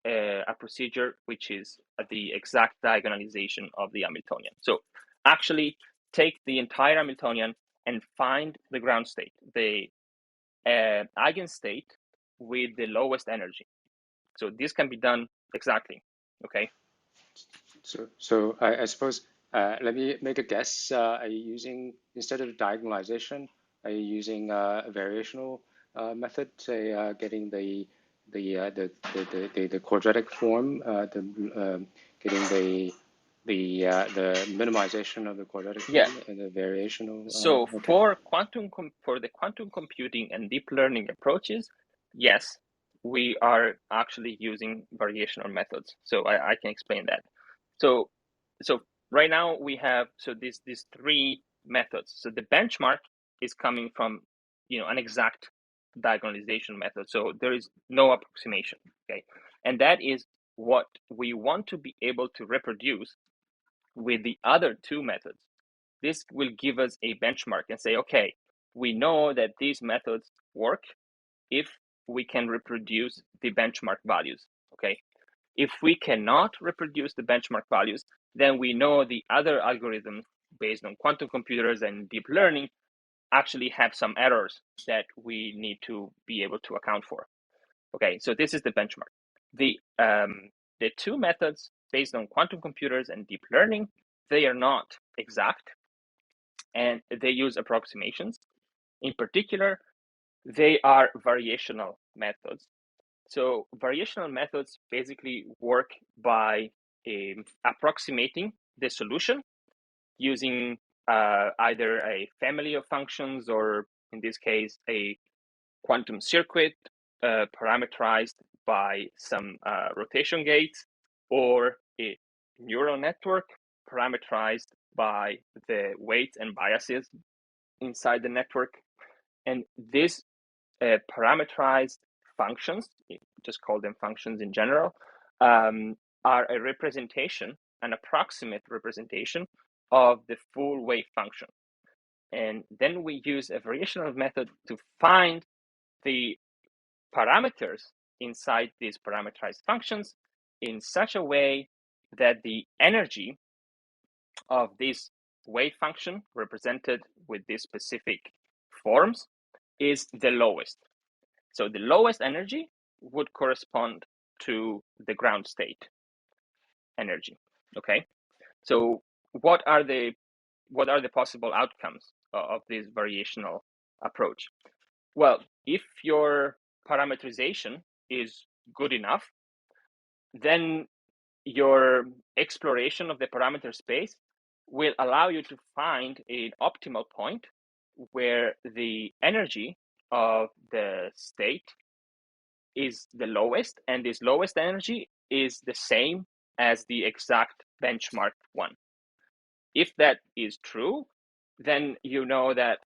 a procedure which is the exact diagonalization of the Hamiltonian. So actually take the entire Hamiltonian and find the ground state, the eigenstate with the lowest energy. So this can be done exactly, okay? so I suppose let me make a guess. Are you using, instead of diagonalization, are you using a variational method, say getting the quadratic form, getting the minimization of the quadratic Yeah. form and the variational? So Okay. for the quantum computing and deep learning approaches, yes, we are actually using variational methods. So I can explain that. So right now we have these three methods. So the benchmark is coming from an exact diagonalization method. So there is no approximation. Okay, and that is what we want to be able to reproduce with the other two methods. This will give us a benchmark and say, okay, we know that these methods work if we can reproduce the benchmark values. Okay, if we cannot reproduce the benchmark values, then we know the other algorithms based on quantum computers and deep learning actually have some errors that we need to be able to account for. Okay, so this is the benchmark. The two methods based on quantum computers and deep learning, they are not exact and they use approximations. In particular, they are variational methods. So variational methods basically work by approximating the solution using either a family of functions or, in this case, a quantum circuit parameterized by some rotation gates, or a neural network parameterized by the weights and biases inside the network. And these parameterized functions, just call them functions in general, are a representation, an approximate representation of the full wave function. And then we use a variational method to find the parameters inside these parameterized functions in such a way that the energy of this wave function represented with these specific forms is the lowest. So the lowest energy would correspond to the ground state energy. Okay, so what are the possible outcomes of this variational approach? Well, if your parameterization is good enough, then your exploration of the parameter space will allow you to find an optimal point where the energy of the state is the lowest, and this lowest energy is the same as the exact benchmark one. If that is true, then you know that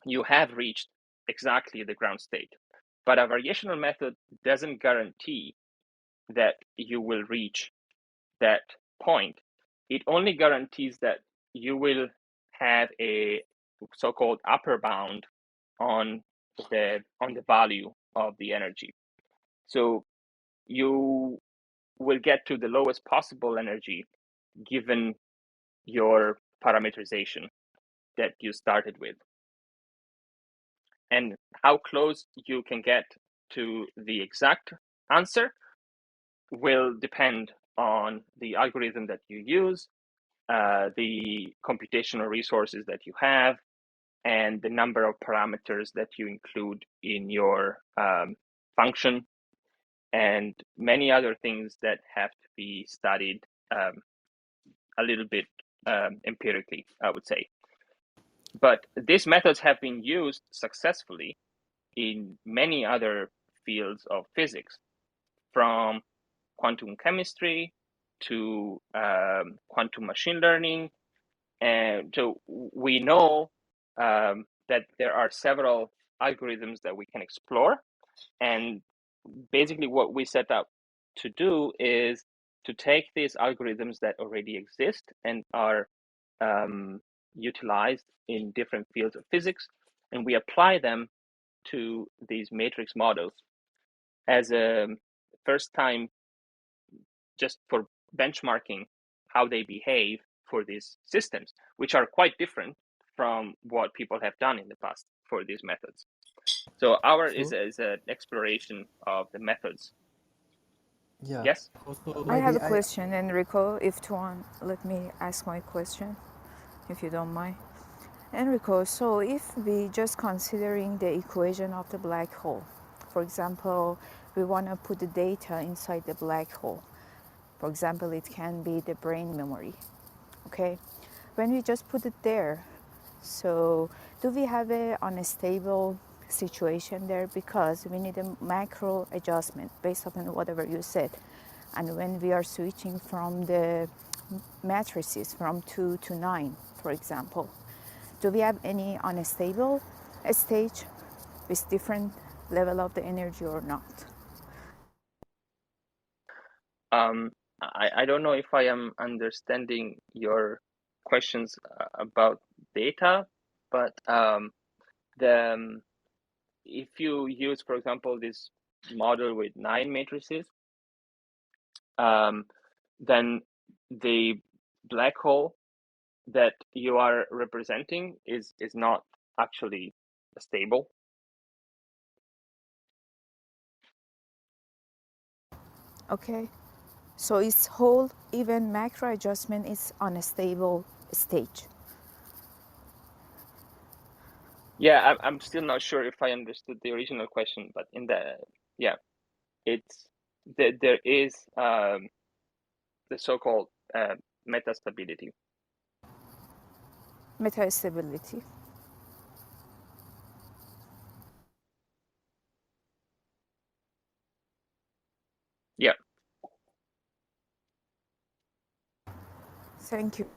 you have reached exactly the ground state. But a variational method doesn't guarantee that you will reach that point. It only guarantees that you will have a so-called upper bound on the value of the energy. So you will get to the lowest possible energy given your parameterization that you started with. And how close you can get to the exact answer will depend on the algorithm that you use, the computational resources that you have, and the number of parameters that you include in your function, and many other things that have to be studied a little bit empirically, I would say. But these methods have been used successfully in many other fields of physics, from quantum chemistry to quantum machine learning. And so we know that there are several algorithms that we can explore. And basically what we set up to do is to take these algorithms that already exist and are utilized in different fields of physics, and we apply them to these matrix models as a first time, just for benchmarking how they behave for these systems, which are quite different from what people have done in the past for these methods. So our is Sure. an exploration of the methods. Yeah. Yes? Also, I have Maybe a I. question, Enrico. If you want, let me ask my question, if you don't mind. Enrico, so if we just considering the equation of the black hole, for example, we want to put the data inside the black hole. For example, it can be the brain memory. Okay, when we just put it there, so do we have a unstable situation there, because we need a macro adjustment based upon whatever you said, and when we are switching from the matrices from 2 to 9, for example, do we have any unstable stage with different level of the energy or not? I don't know if I am understanding your questions about data, but if you use, for example, this model with 9 matrices, then the black hole that you are representing is not actually stable. Okay, so its whole even macro adjustment is unstable stage. Yeah, I'm still not sure if I understood the original question, but in the it's there is the so-called metastability. Metastability. Yeah. Thank you.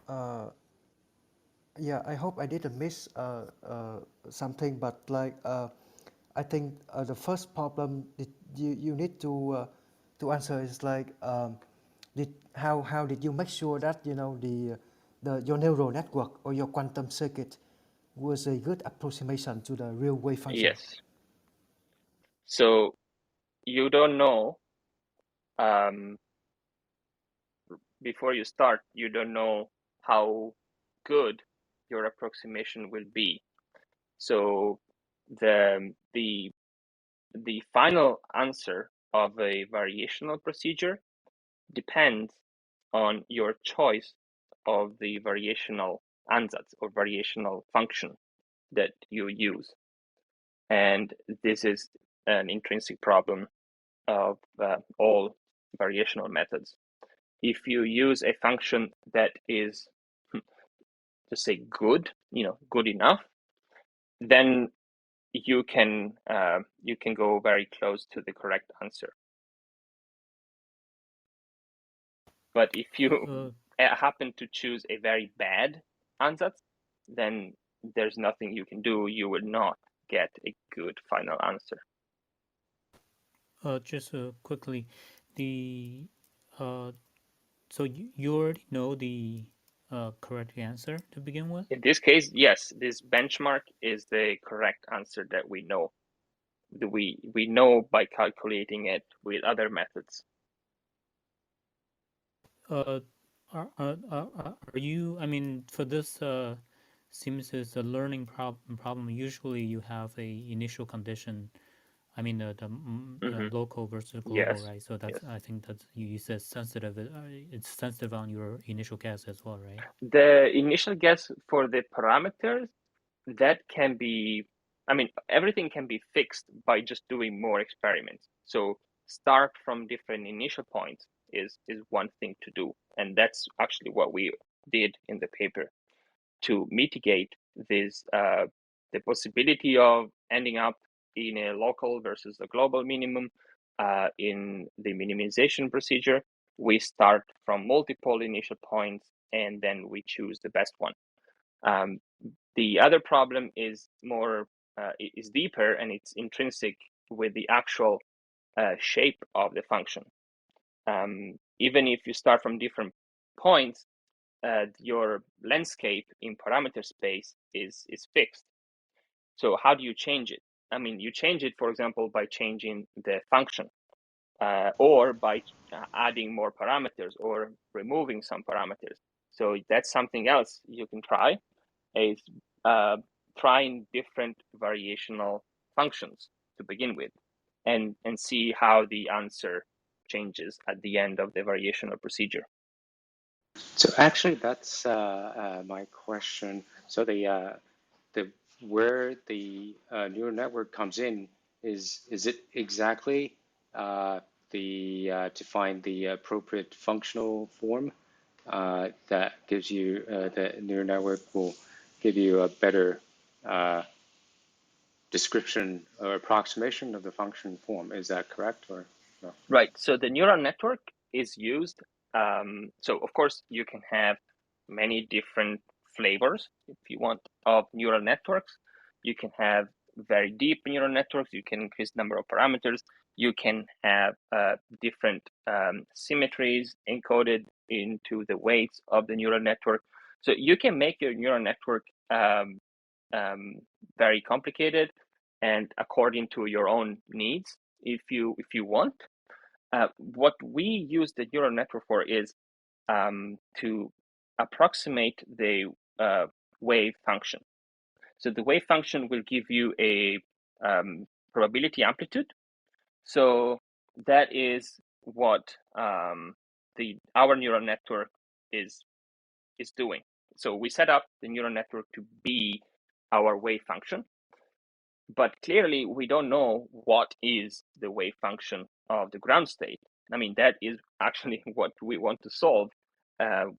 Yeah, I hope I didn't miss something, but like I think the first problem that you need to answer is like how did you make sure that the your neural network or your quantum circuit was a good approximation to the real wave function? Yes. So you don't know before you start. You don't know how good your approximation will be. So the final answer of a variational procedure depends on your choice of the variational ansatz or variational function that you use. And this is an intrinsic problem of all variational methods. If you use a function that is, to say, good, good enough, then you can go very close to the correct answer. But if you happen to choose a very bad ansatz, then there's nothing you can do. You will not get a good final answer. Just quickly, the so you already know the correct answer to begin with? In this case, yes, this benchmark is the correct answer that we know. We know by calculating it with other methods. Are you? I mean, for this, seems it's a learning problem. Usually, you have a initial condition. I mean, the local versus global, Yes. right? So that's, Yes. I think that you said sensitive. It's sensitive on your initial guess as well, right? The initial guess for the parameters, that can be, I mean, everything can be fixed by just doing more experiments. So start from different initial points is one thing to do. And that's actually what we did in the paper to mitigate this, the possibility of ending up in a local versus a global minimum. In the minimization procedure, we start from multiple initial points and then we choose the best one. The other problem is more is deeper, and it's intrinsic with the actual shape of the function. Even if you start from different points, your landscape in parameter space is fixed. So how do you change it? I mean, you change it, for example, by changing the function, or by adding more parameters or removing some parameters. So that's something else you can try, is trying different variational functions to begin with, and see how the answer changes at the end of the variational procedure. So actually, that's my question. So the where the neural network comes in is it exactly to find the appropriate functional form that gives you the neural network will give you a better description or approximation of the function form. Is that correct or no? Right. So the neural network is used. So of course you can have many different flavors if you want of neural networks. You can have very deep neural networks. You can increase the number of parameters. You can have different symmetries encoded into the weights of the neural network. So you can make your neural network very complicated and according to your own needs if you want. What we use the neural network for is to approximate the wave function. So the wave function will give you a probability amplitude. So that is what our neural network is doing. So we set up the neural network to be our wave function, but clearly we don't know what is the wave function of the ground state. I mean, that is actually what we want to solve.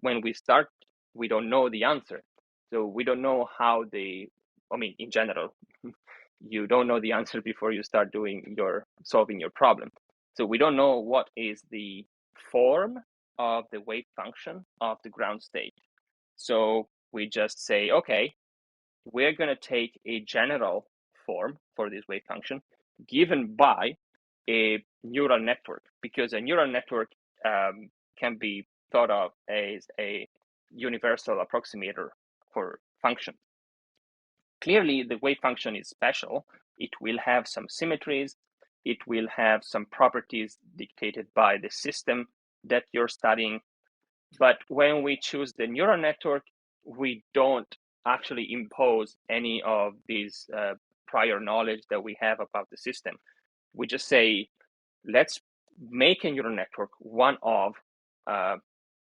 When we start, we don't know the answer. So we don't know how in general, you don't know the answer before you start solving your problem. So we don't know what is the form of the wave function of the ground state. So we just say, okay, we're going to take a general form for this wave function given by a neural network, because a neural network can be thought of as a universal approximator for function. Clearly, the wave function is special. It will have some symmetries. It will have some properties dictated by the system that you're studying. But when we choose the neural network, we don't actually impose any of these prior knowledge that we have about the system. We just say, let's make a neural network one of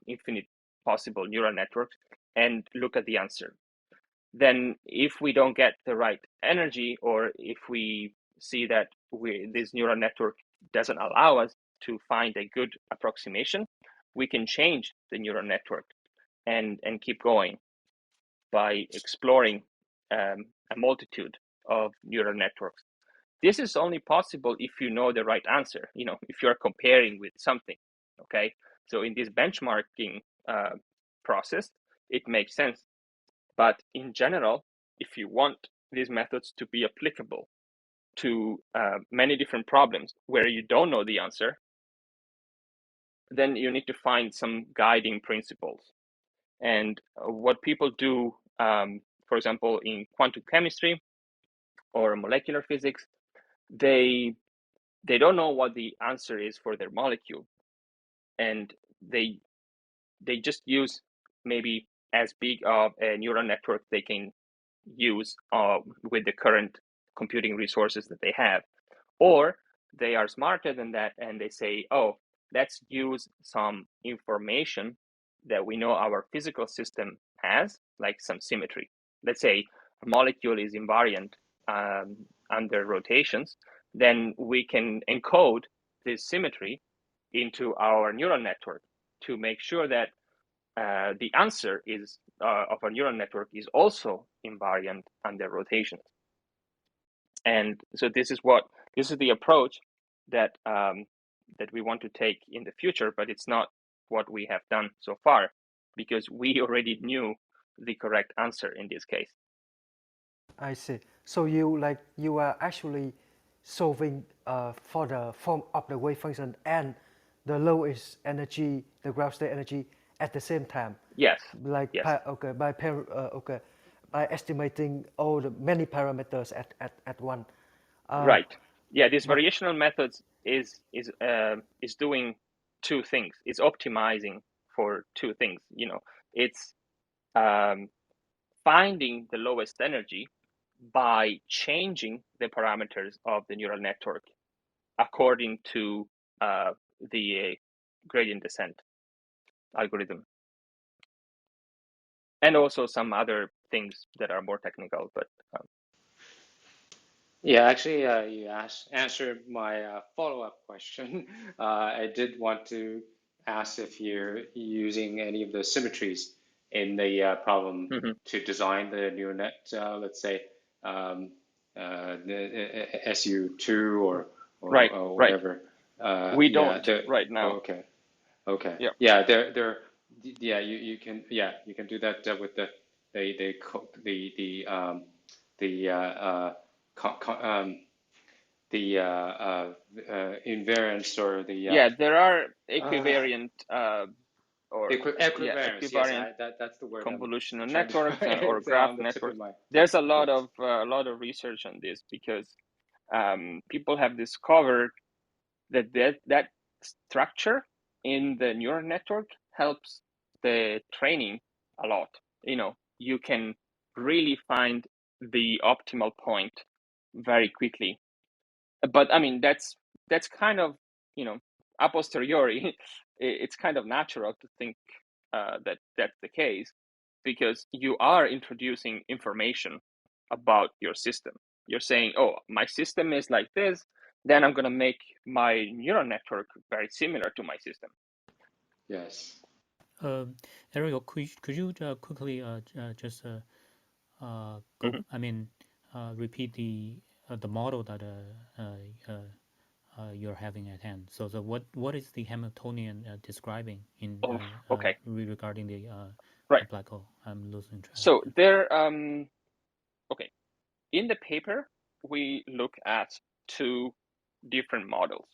infinite possible neural networks and look at the answer. Then if we don't get the right energy, or if we see that this neural network doesn't allow us to find a good approximation, we can change the neural network and keep going by exploring a multitude of neural networks. This is only possible if you know the right answer, if you're comparing with something, okay? So in this benchmarking process, it makes sense. But in general, if you want these methods to be applicable to many different problems where you don't know the answer, then you need to find some guiding principles. And what people do, for example, in quantum chemistry or molecular physics, they don't know what the answer is for their molecule, and they just use maybe as big of a neural network they can use with the current computing resources that they have. Or they are smarter than that and they say, oh, let's use some information that we know our physical system has, like some symmetry. Let's say a molecule is invariant under rotations, then we can encode this symmetry into our neural network to make sure that the answer is of a neural network is also invariant under rotations. And so this is the approach that that we want to take in the future, but it's not what we have done so far, because we already knew the correct answer in this case. I see. So you are actually solving for the form of the wave function and the lowest energy, the ground state energy at the same time. Yes. Like yes. By estimating all the many parameters at one. Right. Yeah. These variational methods is doing two things. It's optimizing for two things. It's finding the lowest energy by changing the parameters of the neural network according to the gradient descent algorithm, and also some other things that are more technical. But Yeah, actually, you answered my follow-up question. I did want to ask if you're using any of the symmetries in the problem to design the neural net, let's say the SU2 or right, whatever. we don't right now. Oh, okay. Yeah. Yeah, yeah, you can do that with the invariance or the there are equivariant or equivariance. equivariant Yes, that's the word convolutional I'm trying networks to or it's graph on the tip of networks. my There's a lot yes. of research on this, because people have discovered that structure in the neural network helps the training a lot. You can really find the optimal point very quickly. But I mean, that's kind of, a posteriori. It's kind of natural to think that that's the case, because you are introducing information about your system. You're saying, oh, my system is like this, then I'm going to make my neural network very similar to my system. Yes. Enrico, could you quickly just repeat the model that you're having at hand? So what is the Hamiltonian describing in okay. regarding the Right. black hole? I'm losing track. So there, okay. In the paper, we look at two different models.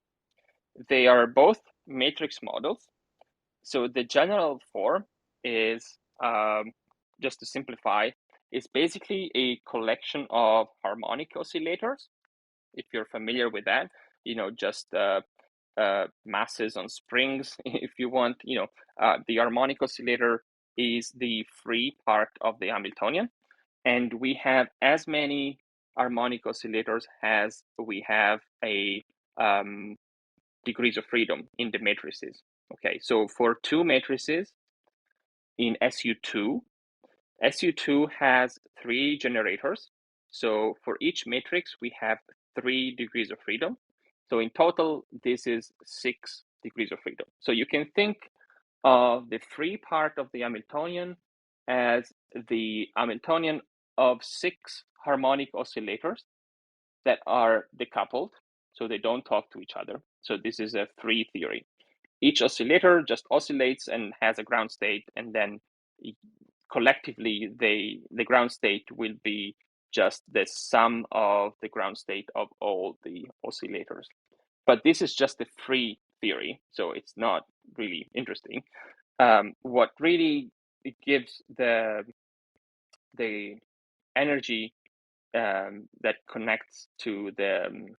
They are both matrix models. So the general form is, just to simplify, is basically a collection of harmonic oscillators. If you're familiar with that, just masses on springs. If you want, the harmonic oscillator is the free part of the Hamiltonian, and we have as many harmonic oscillators as we have a degrees of freedom in the matrices. Okay, so for two matrices in SU2, SU2 has 3 generators. So for each matrix, we have 3 degrees of freedom. So in total, this is 6 degrees of freedom. So you can think of the free part of the Hamiltonian as the Hamiltonian of 6 harmonic oscillators that are decoupled, so they don't talk to each other. So this is a free theory. Each oscillator just oscillates and has a ground state, and then collectively the ground state will be just the sum of the ground state of all the oscillators. But this is just a free theory, so it's not really interesting. What really gives the energy that connects to the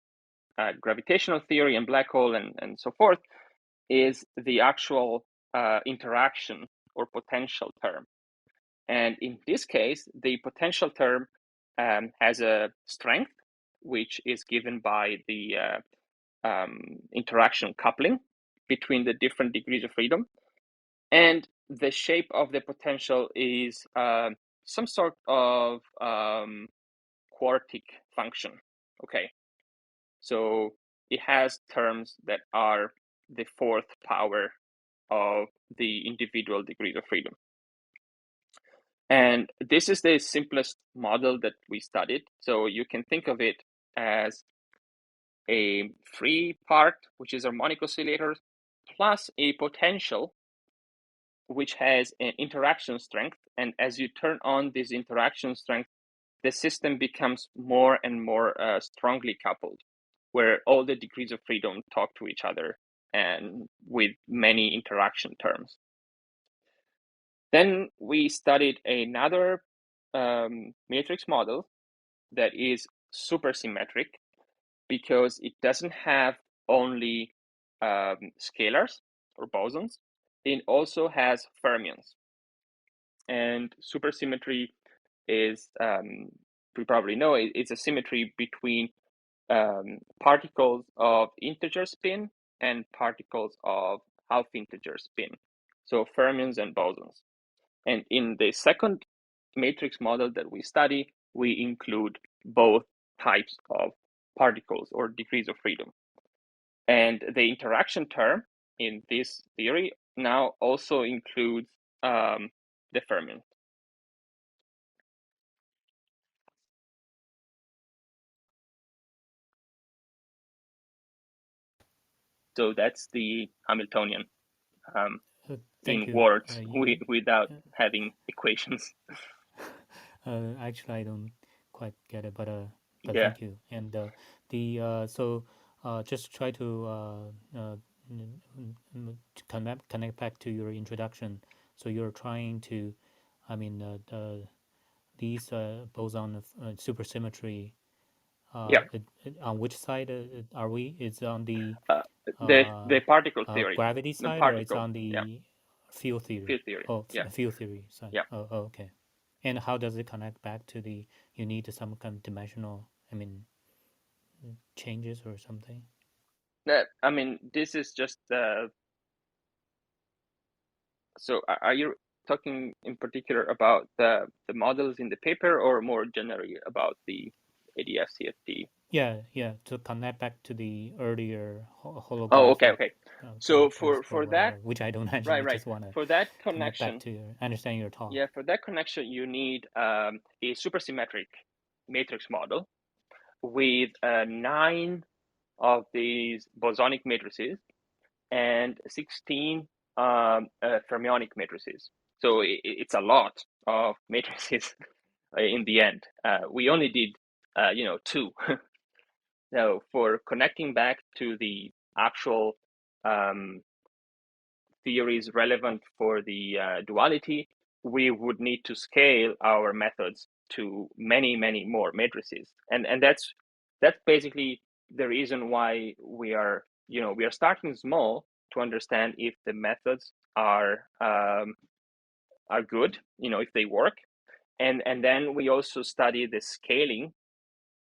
gravitational theory and black hole and so forth is the actual interaction or potential term. And in this case, the potential term has a strength, which is given by the interaction coupling between the different degrees of freedom. And the shape of the potential is some sort of quartic function. Okay, so it has terms that are the fourth power of the individual degrees of freedom. And this is the simplest model that we studied. So you can think of it as a free part, which is harmonic oscillators, plus a potential, which has an interaction strength. And as you turn on this interaction strength, the system becomes more and more strongly coupled, where all the degrees of freedom talk to each other and with many interaction terms. Then we studied another matrix model that is supersymmetric because it doesn't have only scalars or bosons, it also has fermions. And supersymmetry is, we probably know, it's a symmetry between particles of integer spin and particles of half integer spin. So fermions and bosons. And in the second matrix model that we study, we include both types of particles or degrees of freedom. And the interaction term in this theory now also includes the fermion. So that's the Hamiltonian Thank in you. words without uh, having equations. Actually, I don't quite get it, but Yeah. thank you. And so just try to to connect back to your introduction. So you're trying to, I mean, these boson of supersymmetry. Yeah. On which side are we? It's on the The particle theory, gravity the side, or it's particle. on Yeah. the field theory? Field theory. Oh, Yeah. field theory side. Yeah. Oh, okay. And how does it connect back to the? You need some kind of dimensional, I mean, changes or something. I mean, this is just so are you talking in particular about the models in the paper or more generally about the ADF CFD? Yeah. To connect back to the earlier Oh, okay, holographic okay. So characters or for that, whatever, which I don't right, actually right. just want to For that connect back connection, to understand your talk. yeah, for that connection, you need a supersymmetric matrix model with 9 of these bosonic matrices and 16 fermionic matrices. So it's a lot of matrices in the end. We only did, 2. So for connecting back to the actual theories relevant for the duality, we would need to scale our methods to many, many more matrices. And that's basically the reason why we are starting small to understand if the methods are good, if they work. And then we also study the scaling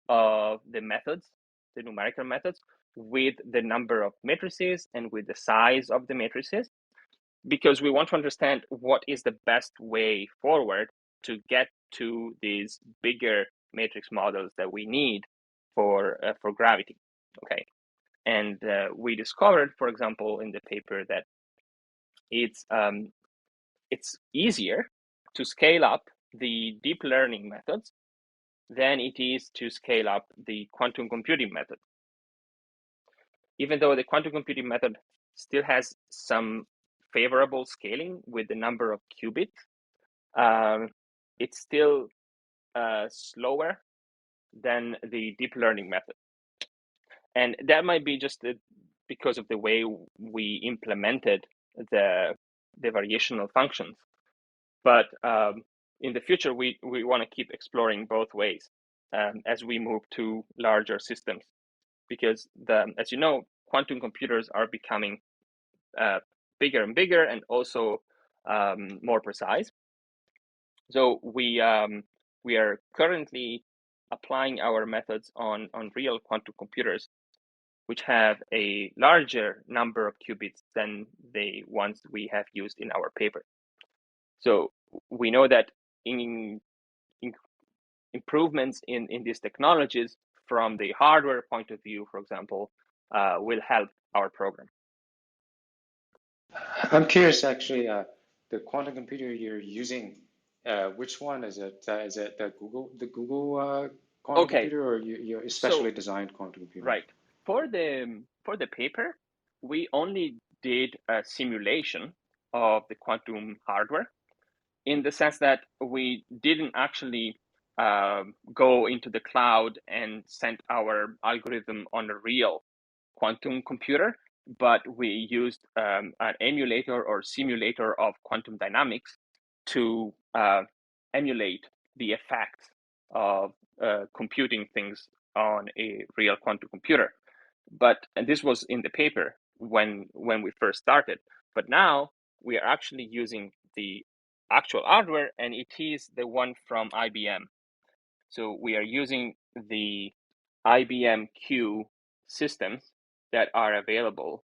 of the methods, the numerical methods, with the number of matrices and with the size of the matrices, because we want to understand what is the best way forward to get to these bigger matrix models that we need for gravity. Okay, and we discovered, for example, in the paper that it's easier to scale up the deep learning methods than it is to scale up the quantum computing method. Even though the quantum computing method still has some favorable scaling with the number of qubits, it's still slower than the deep learning method. And that might be just because of the way we implemented the variational functions. But in the future, we want to keep exploring both ways as we move to larger systems, because as you know, quantum computers are becoming bigger and bigger, and also more precise. So we are currently applying our methods on real quantum computers, which have a larger number of qubits than the ones we have used in our paper. So we know that in improvements in these technologies from the hardware point of view, for example, will help our program. I'm curious, actually, the quantum computer you're using, which one is it? Is it the Google quantum Okay, computer, or your so especially designed quantum computer? right, for the paper, we only did a simulation of the quantum hardware, in the sense that we didn't actually go into the cloud and send our algorithm on a real quantum computer, but we used an emulator or simulator of quantum dynamics to emulate the effects of computing things on a real quantum computer. And this was in the paper when we first started. But now we are actually using the actual hardware, and it is the one from IBM. So we are using the IBM Q systems that are available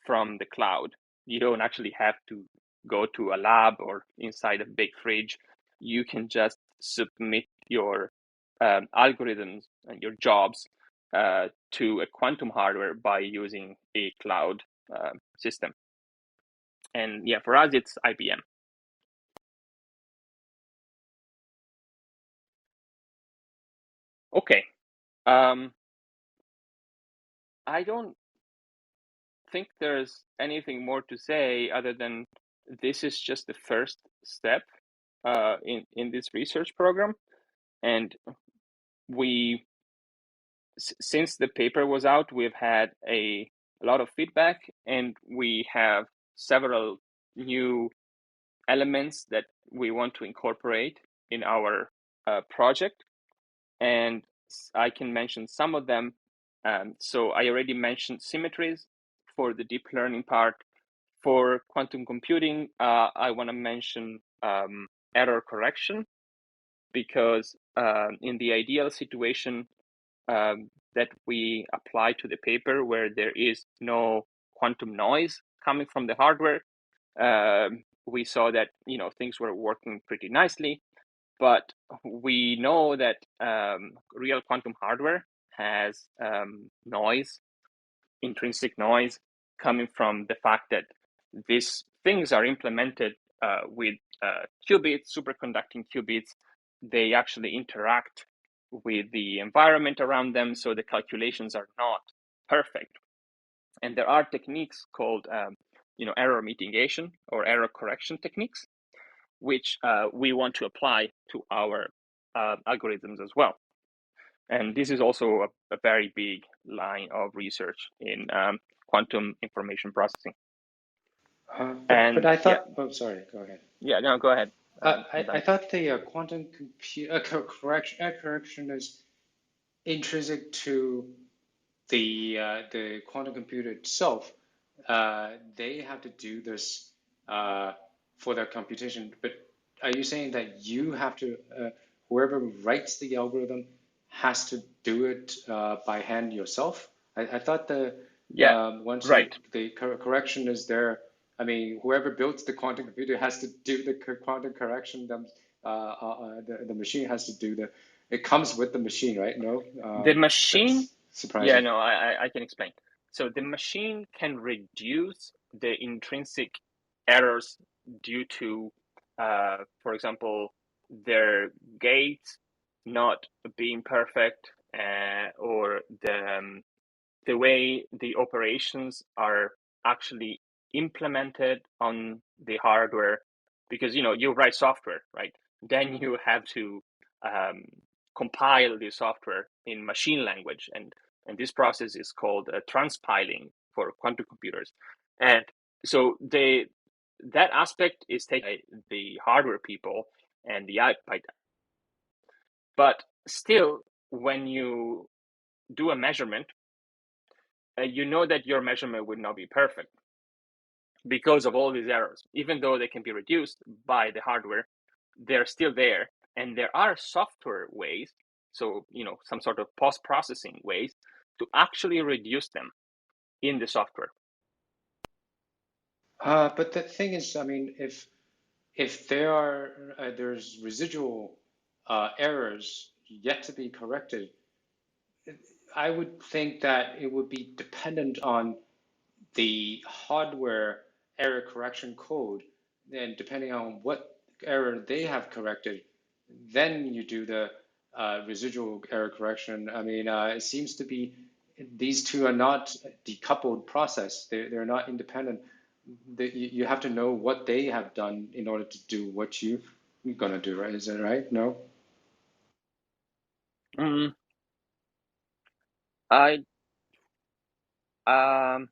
from the cloud. You don't actually have to go to a lab or inside a big fridge. You can just submit your algorithms and your jobs to a quantum hardware by using a cloud system. And yeah, for us, it's IBM. Okay. I don't think there's anything more to say other than this is just the first step in this research program. And since the paper was out, we've had a lot of feedback, and we have several new elements that we want to incorporate in our project. And I can mention some of them. So I already mentioned symmetries for the deep learning part. For quantum computing, I want to mention error correction, because in the ideal situation that we apply to the paper, where there is no quantum noise coming from the hardware, we saw that things were working pretty nicely. But we know that real quantum hardware has noise, intrinsic noise, coming from the fact that these things are implemented with qubits, superconducting qubits. They actually interact with the environment around them, so the calculations are not perfect. And there are techniques called error mitigation or error correction techniques, which we want to apply to our algorithms as well. And this is also a very big line of research in quantum information processing. But I thought, oh, sorry, go ahead. Yeah, no, go ahead. I thought the quantum correction is intrinsic to the quantum computer itself. They have to do this for their computation. But are you saying that you have to, whoever writes the algorithm has to do it by hand yourself? I thought the Yeah, once right. the correction is there, I mean, whoever built the quantum computer has to do the quantum correction. The machine has to do the. It comes with the machine, right? No, The machine, that's yeah, surprising. no, I can explain. So the machine can reduce the intrinsic errors due to, for example, their gates not being perfect, or the way the operations are actually implemented on the hardware, because you write software, right? Then you have to um, compile the software in machine language, and this process is called transpiling for quantum computers. And so that aspect is taken by the hardware people and the by, but still, when you do a measurement, you know that your measurement would not be perfect because of all these errors. Even though they can be reduced by the hardware, they're still there. And there are software ways, so some sort of post-processing ways to actually reduce them in the software. But the thing is, I mean, if there's residual errors yet to be corrected, I would think that it would be dependent on the hardware error correction code. Then, depending on what error they have corrected, then you do the residual error correction. I mean, it seems to be these two are not decoupled process. They're not independent. You have to know what they have done in order to do what you're gonna do, right? Is that right? No? Mm, I um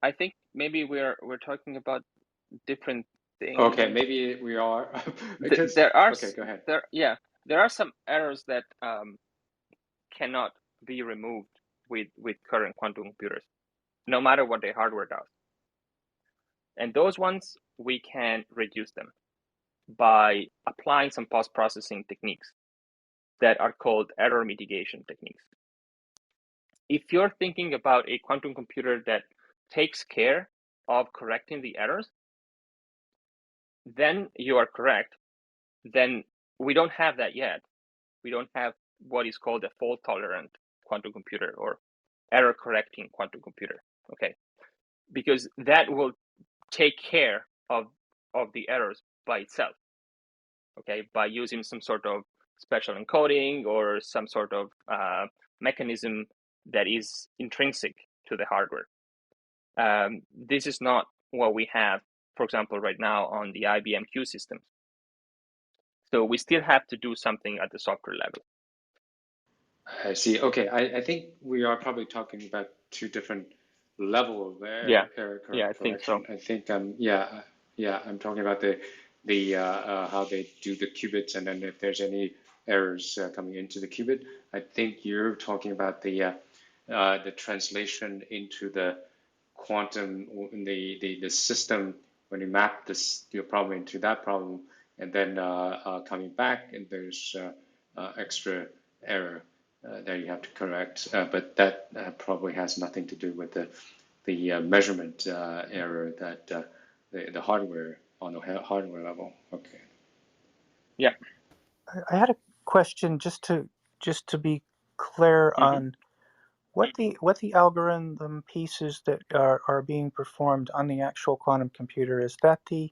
I think maybe we're talking about different Okay, things. maybe we are because There are okay, go ahead. there are some errors that cannot be removed with current quantum computers, no matter what the hardware does. And those ones, we can reduce them by applying some post-processing techniques that are called error mitigation techniques. If you're thinking about a quantum computer that takes care of correcting the errors, then you are correct. Then we don't have that yet. We don't have what is called a fault-tolerant quantum computer or error-correcting quantum computer. Okay, because that will take care of the errors by itself. Okay, by using some sort of special encoding or some sort of mechanism that is intrinsic to the hardware. This is not what we have, for example, right now on the IBM Q systems. So we still have to do something at the software level. I see. Okay, I think we are probably talking about two different level of Yeah, error yeah, I think so. correction. I think yeah, I'm talking about the how they do the qubits, and then if there's any errors coming into the qubit. I think you're talking about the translation into the quantum the system when you map this your problem into that problem, and then coming back and there's extra error that you have to correct, but that probably has nothing to do with the measurement error that the hardware on the hardware level. Okay. Yeah. I had a question just to be clear Mm-hmm. on what the algorithm pieces that are being performed on the actual quantum computer. Is that the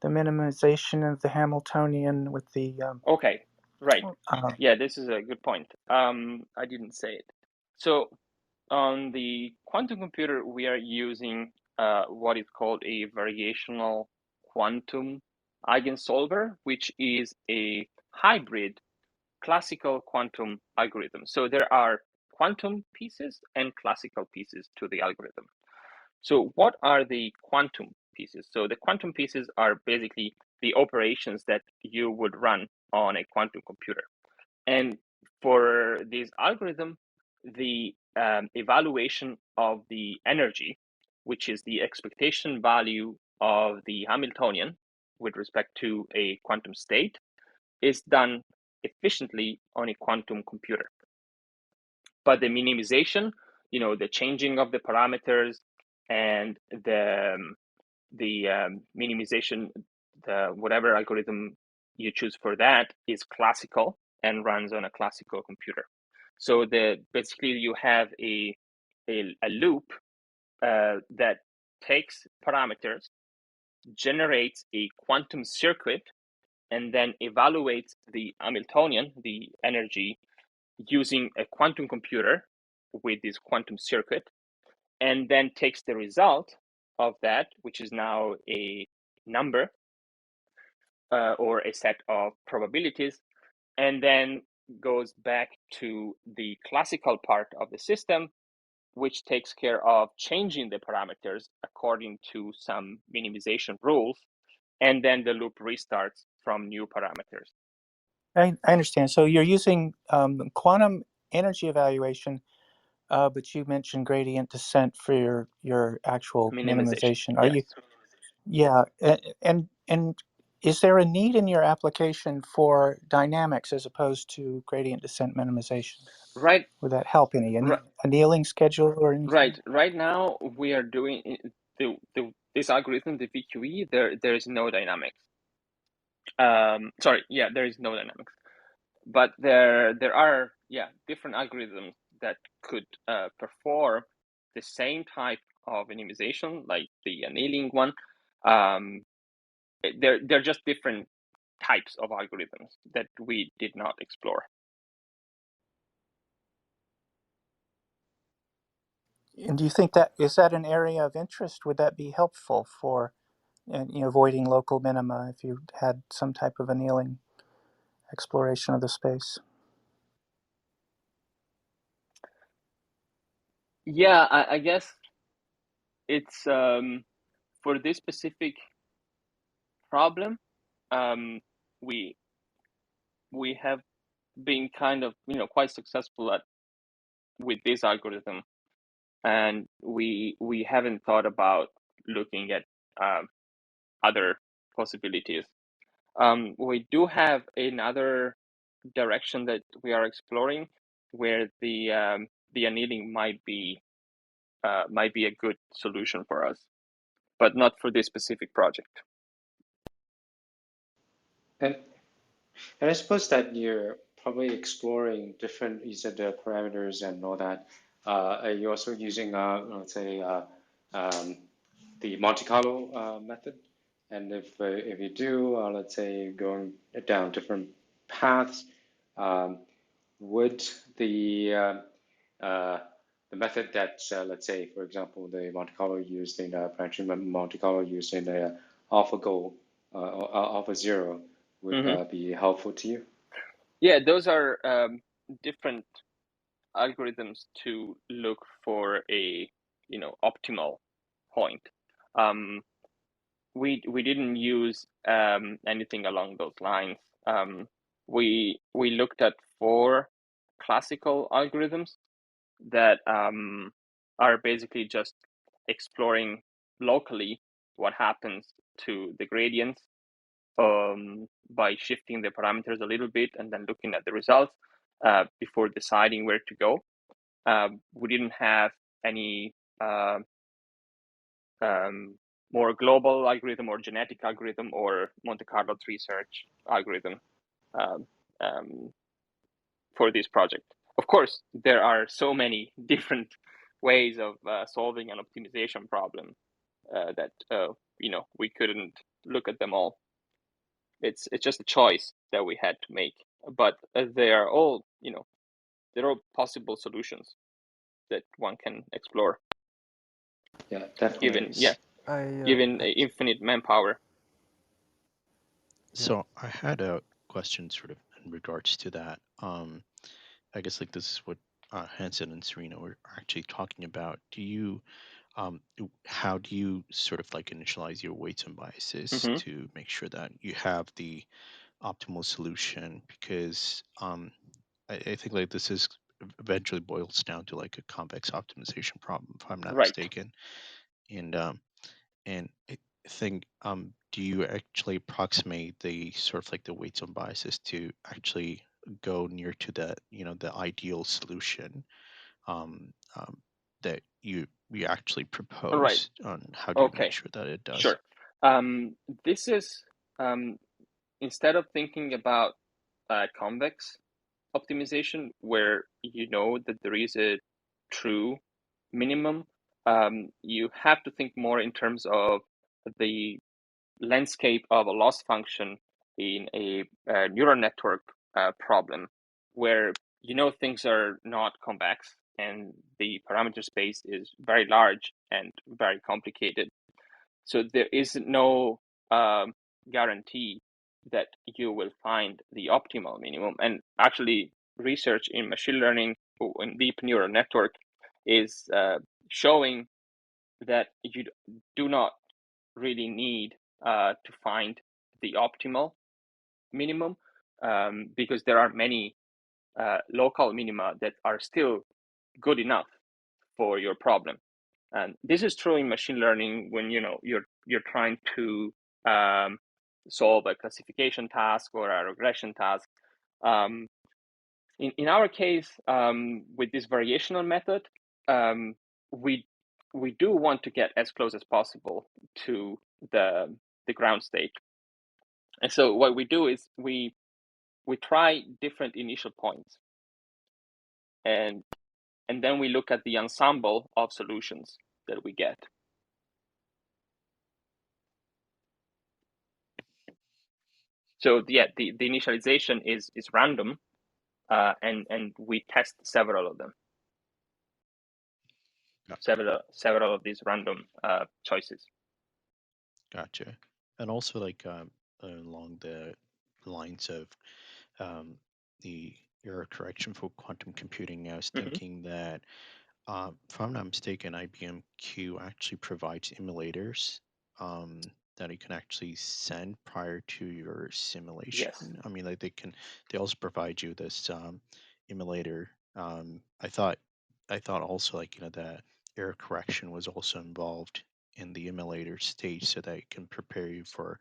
minimization of the Hamiltonian with the Okay, right. uh, Yeah, this is a good point. I didn't say it. So on the quantum computer, we are using what is called a variational quantum eigensolver, which is a hybrid classical quantum algorithm. So there are quantum pieces and classical pieces to the algorithm. So what are the quantum pieces? So the quantum pieces are basically the operations that you would run on a quantum computer. And for this algorithm, the evaluation of the energy, which is the expectation value of the Hamiltonian with respect to a quantum state, is done efficiently on a quantum computer. but the minimization, the changing of the parameters and the minimization, whatever algorithm you choose for that is classical and runs on a classical computer. So basically you have a loop that takes parameters, generates a quantum circuit, and then evaluates the Hamiltonian, the energy, using a quantum computer with this quantum circuit, and then takes the result of that, which is now a number or a set of probabilities, and then goes back to the classical part of the system, which takes care of changing the parameters according to some minimization rules, and then the loop restarts from new parameters. I understand. So you're using quantum energy evaluation, but you mentioned gradient descent for your actual minimization. Are Yes. you? Yeah, and is there a need in your application for dynamics as opposed to gradient descent minimization? Right. Would that help any Right. annealing schedule or anything? Right now we are doing this algorithm, the VQE. There is no dynamics. There is no dynamics, but there are different algorithms that could perform the same type of minimization, like the annealing one. They're just different types of algorithms that we did not explore. And do you think that is that an area of interest? Would that be helpful for avoiding local minima if you had some type of annealing exploration of the space? Yeah, I guess it's for this specific problem. We have been kind of quite successful with this algorithm, and we haven't thought about looking at other possibilities. We do have another direction that we are exploring, where the annealing might be a good solution for us, but not for this specific project. And I suppose that you're probably exploring different, you said, parameters and all that. Are you also using, let's say, the Monte Carlo method? And if you do, let's say, going down different paths, would the method that, let's say, for example, the Monte Carlo used in branching Monte Carlo used in AlphaGo or AlphaZero would be helpful to you? Yeah, those are different algorithms to look for a optimal point. We didn't use anything along those lines. We looked at 4 classical algorithms that are basically just exploring locally what happens to the gradients by shifting the parameters a little bit and then looking at the results before deciding where to go. We didn't have any more global algorithm or genetic algorithm or Monte Carlo tree search algorithm um, um, for this project. Of course, there are so many different ways of solving an optimization problem that we couldn't look at them all. It's just a choice that we had to make, but they are all they're all possible solutions that one can explore. Yeah, definitely. Given infinite manpower. So I had a question sort of in regards to that. I guess like this is what Hansen and Serena were actually talking about. How do you sort of like initialize your weights and biases to make sure that you have the optimal solution? Because I think like this is eventually boils down to like a convex optimization problem, if I'm not mistaken. And I think, do you actually approximate the sort of like the weights and biases to actually go near to the, the ideal solution? um, um, that you actually All right. propose on how do you make Okay. sure that it does? Sure. This is instead of thinking about convex optimization, where you know that there is a true minimum, you have to think more in terms of the landscape of a loss function in a neural network problem, where you know things are not convex and the parameter space is very large and very complicated. So there is no guarantee that you will find the optimal minimum. And actually, research in machine learning and deep neural network is showing that you do not really need to find the optimal minimum, because there are many local minima that are still good enough for your problem. And this is true in machine learning when you're trying to solve a classification task or a regression task. In our case, with this variational method, we do want to get as close as possible to the ground state. And so what we do is we try different initial points, and then we look at the ensemble of solutions that we get. So yeah, the initialization is random, and we test several of them, several of these random choices. Gotcha. And also, like along the lines of the error correction for quantum computing, I was thinking that, if I'm not mistaken, IBM Q actually provides emulators that you can actually send prior to your simulation. Yes. I mean, like they also provide you this emulator. I thought also, like, the error correction was also involved in the emulator stage, so that it can prepare you for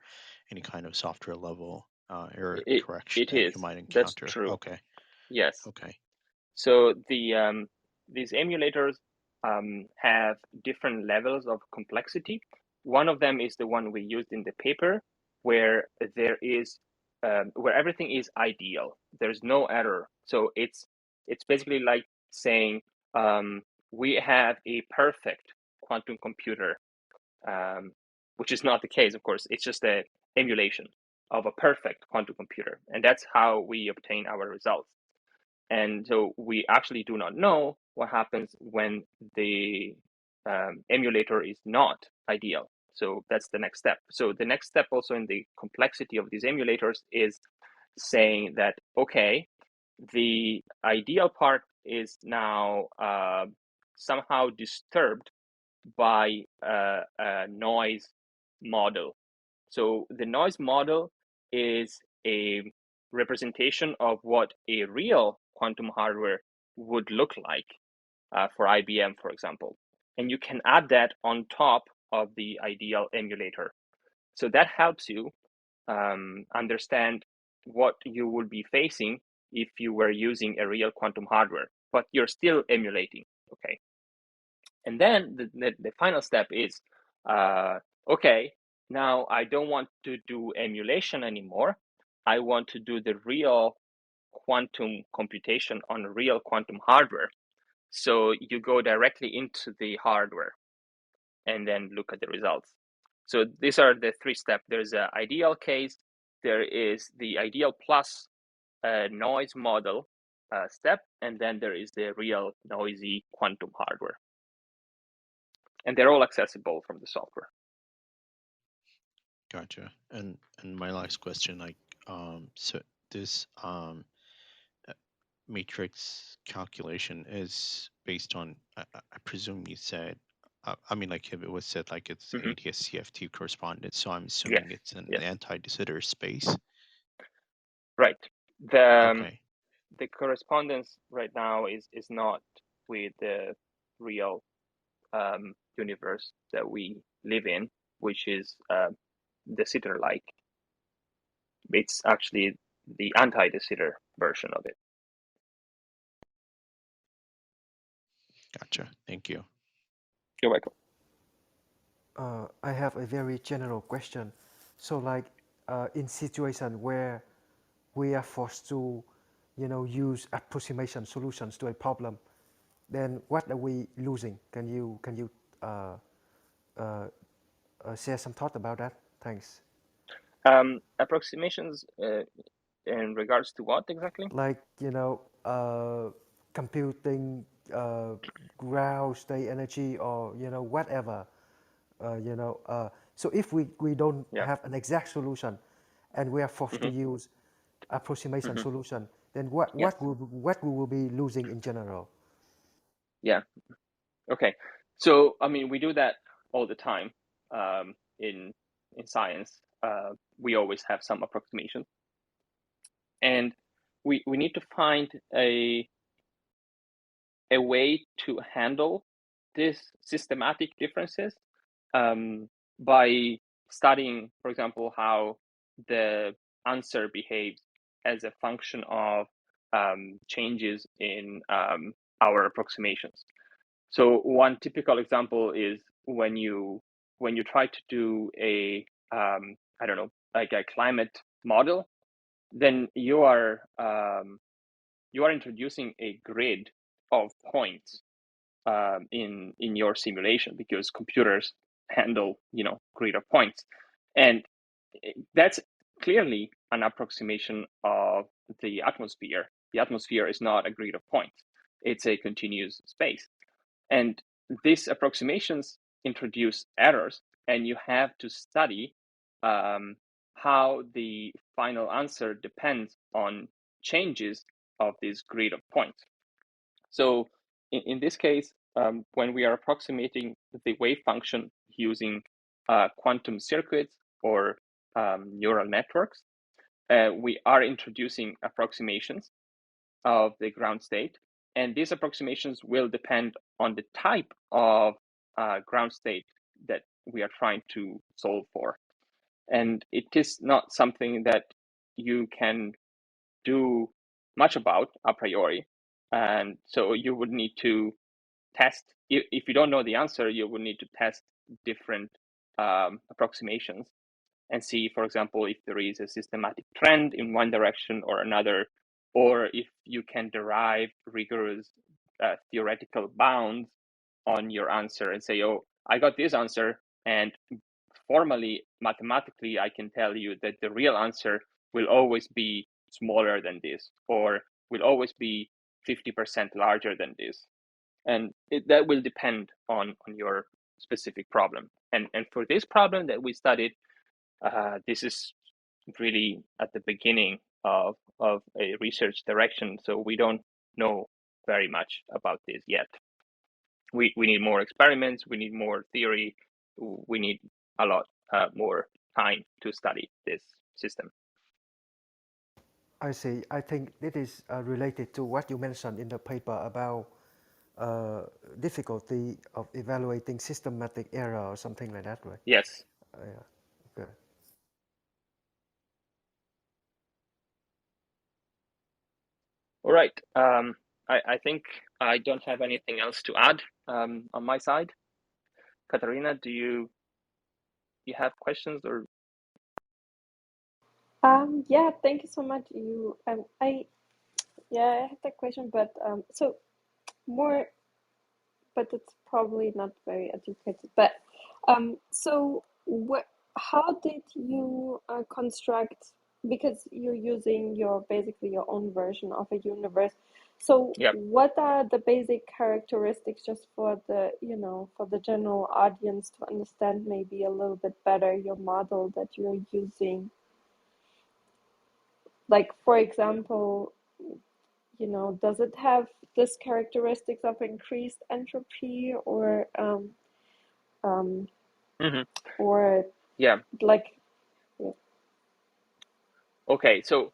any kind of software level error correction It that you is. might That's encounter. true. Okay. Yes. Okay. So these emulators have different levels of complexity. One of them is the one we used in the paper, where there is where everything is ideal. There's no error. So it's basically like saying we have a perfect quantum computer, which is not the case, of course. It's just an emulation of a perfect quantum computer, and that's how we obtain our results. And so we actually do not know what happens when the emulator is not ideal. So that's the next step. So the next step also in the complexity of these emulators is saying that, okay, the ideal part is now somehow disturbed by a noise model. So the noise model is a representation of what a real quantum hardware would look like for IBM, for example. And you can add that on top of the ideal emulator. So that helps you understand what you would be facing if you were using a real quantum hardware, but you're still emulating, okay? And then the final step is, okay, now I don't want to do emulation anymore. I want to do the real quantum computation on real quantum hardware. So you go directly into the hardware and then look at the results. So these are the three steps. There's an ideal case, there is the ideal plus noise model step, and then there is the real noisy quantum hardware. And they're all accessible from the software. Gotcha. And my last question, like, so this matrix calculation is based on, I presume you said, I mean, like, if it was said like it's ADS-CFT correspondence, so I'm assuming it's an anti-de Sitter space. Right. The Okay. the correspondence right now is not with the real universe that we live in, which is de Sitter-like. It's actually the anti-de Sitter version of it. Gotcha. Thank you. You're welcome. I have a very general question. So, like, in situation where we are forced to, use approximation solutions to a problem, then what are we losing? Can you uh, uh, share some thought about that? Thanks. Approximations in regards to what exactly? Like, computing ground state energy, or whatever. So if we don't Yeah. have an exact solution, and we are forced to Mm-hmm. use approximation Mm-hmm. solution, then what Yes. what we will be losing in general? Yeah. Okay. So I mean, we do that all the time in science. We always have some approximation, and we need to find a way to handle these systematic differences by studying, for example, how the answer behaves as a function of changes in our approximations. So one typical example is when you try to do a I don't know, like a climate model, then you are introducing a grid of points in your simulation, because computers handle grid of points, and that's clearly an approximation of the atmosphere. The atmosphere is not a grid of points; it's a continuous space, and these approximations introduce errors, and you have to study how the final answer depends on changes of this grid of points. So in this case, when we are approximating the wave function using quantum circuits or neural networks, we are introducing approximations of the ground state. And these approximations will depend on the type of ground state that we are trying to solve for. And it is not something that you can do much about a priori. And so you would need to test, if you don't know the answer, you would need to test different approximations and see, for example, if there is a systematic trend in one direction or another, or if you can derive rigorous theoretical bounds on your answer and say, oh, I got this answer, and formally, mathematically, I can tell you that the real answer will always be smaller than this, or will always be 50% larger than this. And that will depend on your specific problem. And for this problem that we studied, this is really at the beginning of a research direction, so we don't know very much about this yet. We need more experiments, we need more theory, we need a lot more time to study this system. I see. I think this is related to what you mentioned in the paper about uh, difficulty of evaluating systematic error or something like that, right? Yes. Yeah. Okay. All right. I think I don't have anything else to add on my side. Katarina, do you have questions or? Yeah, thank you so much. I had that question, but so more, but it's probably not very educated. But so what? How did you construct? Because you're using basically your own version of a universe. So Yeah. what are the basic characteristics, just for for the general audience to understand maybe a little bit better your model that you're using? Like, for example, does it have this characteristics of increased entropy, um, Mm-hmm. or Yeah. like, yeah. Okay. So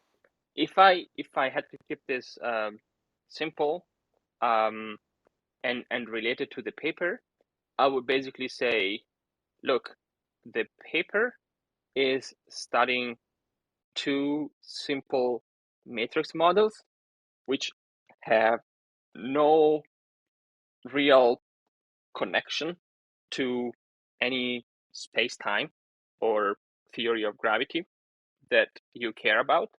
if I had to keep this simple and related to the paper, I would basically say, look, the paper is studying two simple matrix models which have no real connection to any space-time or theory of gravity that you care about,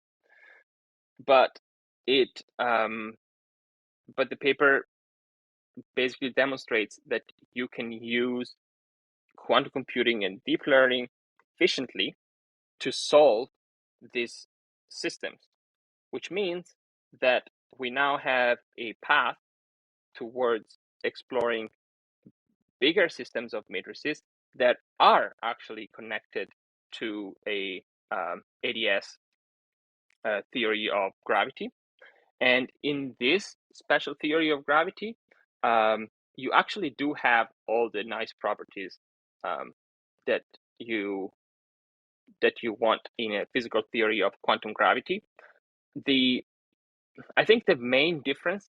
but the paper basically demonstrates that you can use quantum computing and deep learning efficiently to solve these systems, which means that we now have a path towards exploring bigger systems of matrices that are actually connected to a ADS theory of gravity. And in this special theory of gravity, you actually do have all the nice properties that you want in a physical theory of quantum gravity. I think the main difference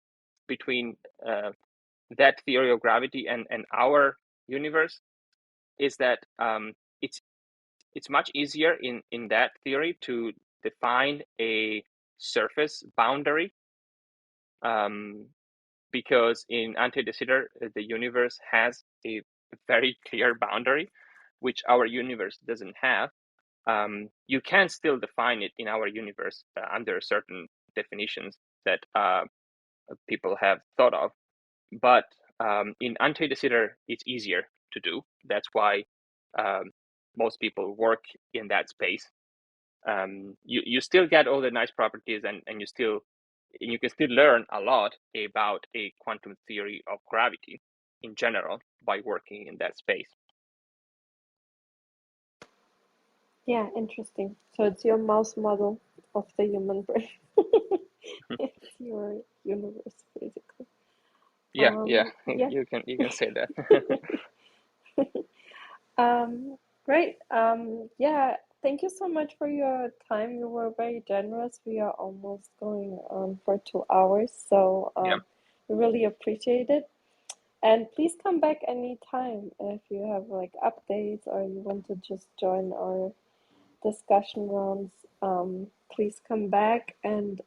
between that theory of gravity and our universe is that it's much easier in that theory to define a surface boundary, because in ante de Sitter, the universe has a very clear boundary, which our universe doesn't have. You can still define it in our universe under certain definitions that people have thought of, but in ante de Sitter, it's easier to do. That's why most people work in that space. You still get all the nice properties, and you can still learn a lot about a quantum theory of gravity in general by working in that space. Yeah, interesting. So it's your mouse model of the human brain. It's your universe, basically. Yeah, Yeah. you can say that. Great. Yeah, thank you so much for your time. You were very generous. We are almost going on for 2 hours, so Yeah. we really appreciate it. And please come back anytime if you have like updates or you want to just join our discussion rounds. Please come back, and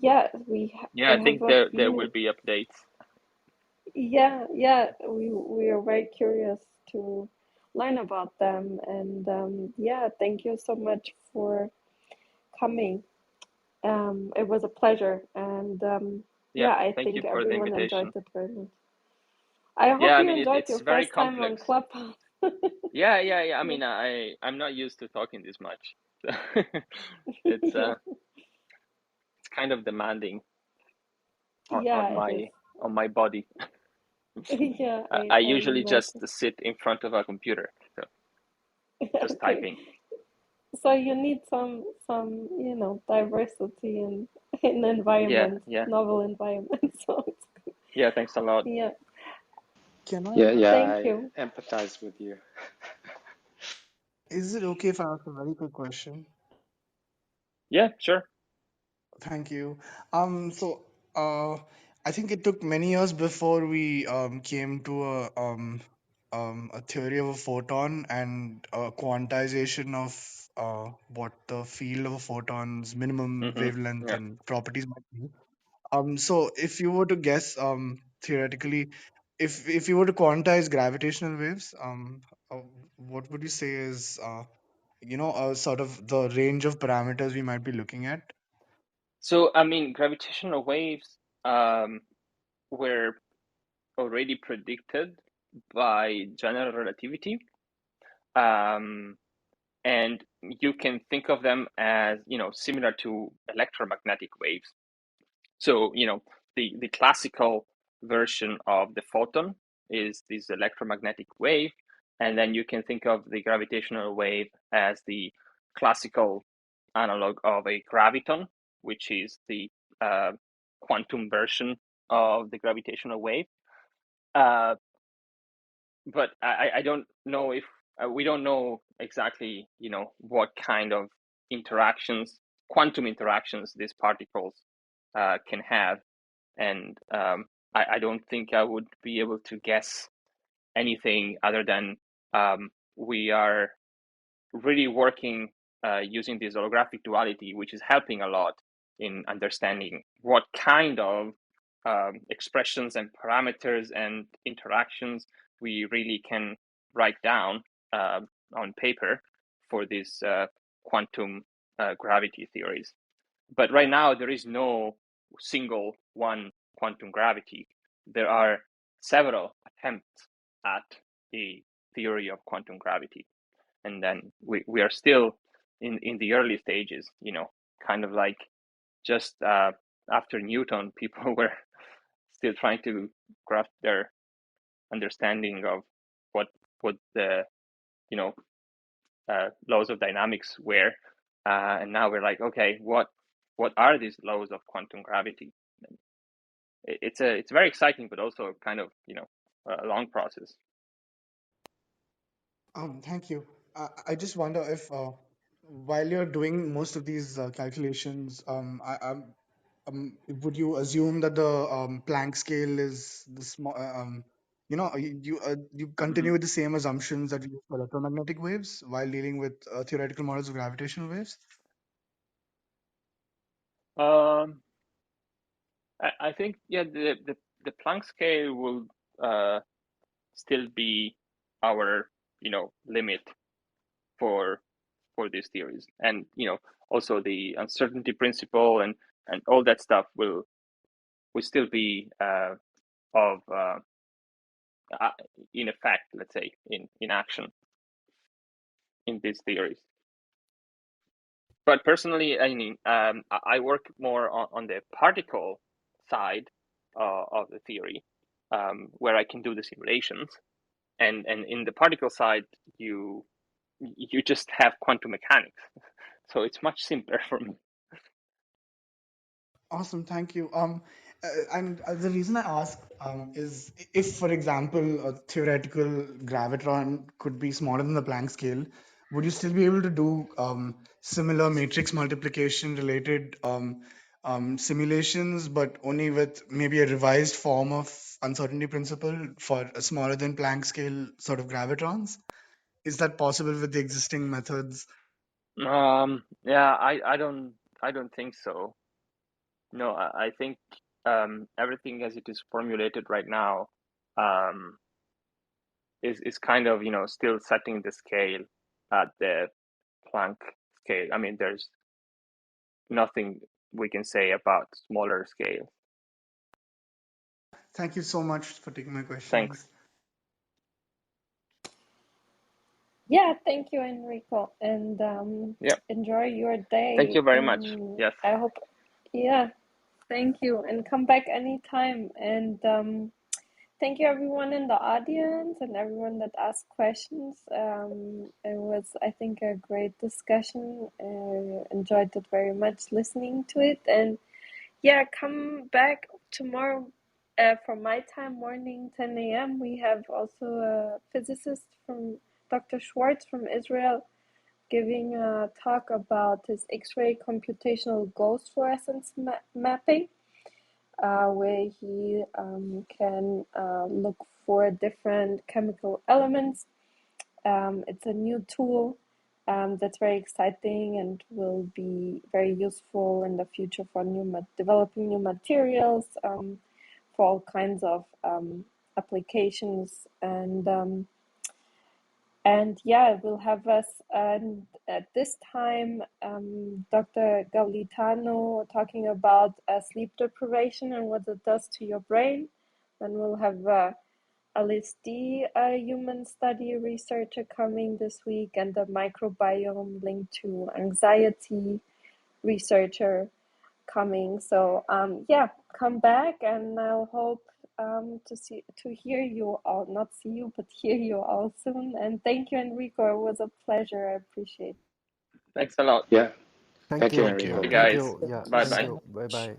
yeah, I think have a there will few. be updates. Yeah, we are very curious to learn about them, and yeah, thank you so much for coming. It was a pleasure, and yeah, I Thank you think for the everyone enjoyed invitation. it very much. I Yeah, hope I you mean enjoyed it's your very first time on complex. Clubhouse. Yeah. I mean I'm not used to talking this much. So it's kind of demanding Yeah, it is. on my body. Yeah, I I usually just imagine. sit in front of a computer, so just Okay, typing. so you need some diversity in environment, Yeah. novel environment. So Yeah, thanks a lot. yeah, Can I? Yeah, thank I you. empathize with you. Is it okay if I ask a very quick question? Yeah, sure. Thank you. So, I think it took many years before we came to a theory of a photon and a quantization of what the field of a photon's minimum wavelength Yeah. and properties might be. So if you were to guess, theoretically, if you were to quantize gravitational waves, what would you say is, sort of the range of parameters we might be looking at? So I mean, gravitational waves were already predicted by general relativity, and you can think of them as similar to electromagnetic waves. So the classical version of the photon is this electromagnetic wave, and then you can think of the gravitational wave as the classical analog of a graviton, which is the quantum version of the gravitational wave. But I don't know if we don't know exactly what kind of quantum interactions these particles can have, and I don't think I would be able to guess anything other than we are really working using this holographic duality, which is helping a lot in understanding what kind of expressions and parameters and interactions we really can write down on paper for these quantum gravity theories. But right now, there is no single one quantum gravity. There are several attempts at a theory of quantum gravity. And then we are still in the early stages, you know, kind of like just after Newton, people were still trying to grasp their understanding of what the, you know, laws of dynamics were. And now we're like, okay, what are these laws of quantum gravity? It's very exciting, but also kind of, you know, a long process. Thank you. I just wonder if while you're doing most of these calculations, would you assume that the Planck scale is the small? You continue with the same assumptions that you use for electromagnetic waves while dealing with theoretical models of gravitational waves? I think, yeah, the Planck scale will still be our, you know, limit for these theories, and you know, also the uncertainty principle and all that stuff will still be of in effect, let's say, in action in these theories. But personally, I mean, I work more on the particle side of the theory, where I can do the simulations, and in the particle side, you just have quantum mechanics, so it's much simpler for me. Awesome, thank you. And the reason I ask is if, for example, a theoretical gravitron could be smaller than the Planck scale, would you still be able to do similar matrix multiplication related simulations, but only with maybe a revised form of uncertainty principle for a smaller than Planck scale sort of gravitrons? Is that possible with the existing methods? Yeah, I don't think so. No, I think everything as it is formulated right now is kind of, you know, still setting the scale at the Planck scale. I mean, there's nothing we can say about smaller scale. Thank you so much for taking my questions. Thanks. Yeah, thank you, Enrico, and Yeah. enjoy your day. Thank you very much. Yes. I hope, yeah, thank you, and come back anytime. And thank you, everyone in the audience and everyone that asked questions. It was, I think, a great discussion. Enjoyed it very much listening to it, and yeah, come back tomorrow. For my time, morning 10 a.m. We have also a physicist from Dr. Schwartz from Israel giving a talk about his X-ray computational ghost fluorescence mapping, where he can look for different chemical elements. It's a new tool that's very exciting and will be very useful in the future for developing new materials, for all kinds of applications, and yeah, we'll have us at this time Dr. Gaulitano talking about sleep deprivation and what it does to your brain. Then we'll have Alice D, a human study researcher, coming this week, and the microbiome linked to anxiety researcher coming. So yeah, come back, and I'll hope to hear you all, not see you, but hear you all soon. And thank you, Enrico. It was a pleasure. I appreciate it. Thanks a lot. Yeah. Thank Thank you, you. Thank you. Enrico. Hey Thank guys. you. Yeah. Bye Thank bye. you. Bye bye.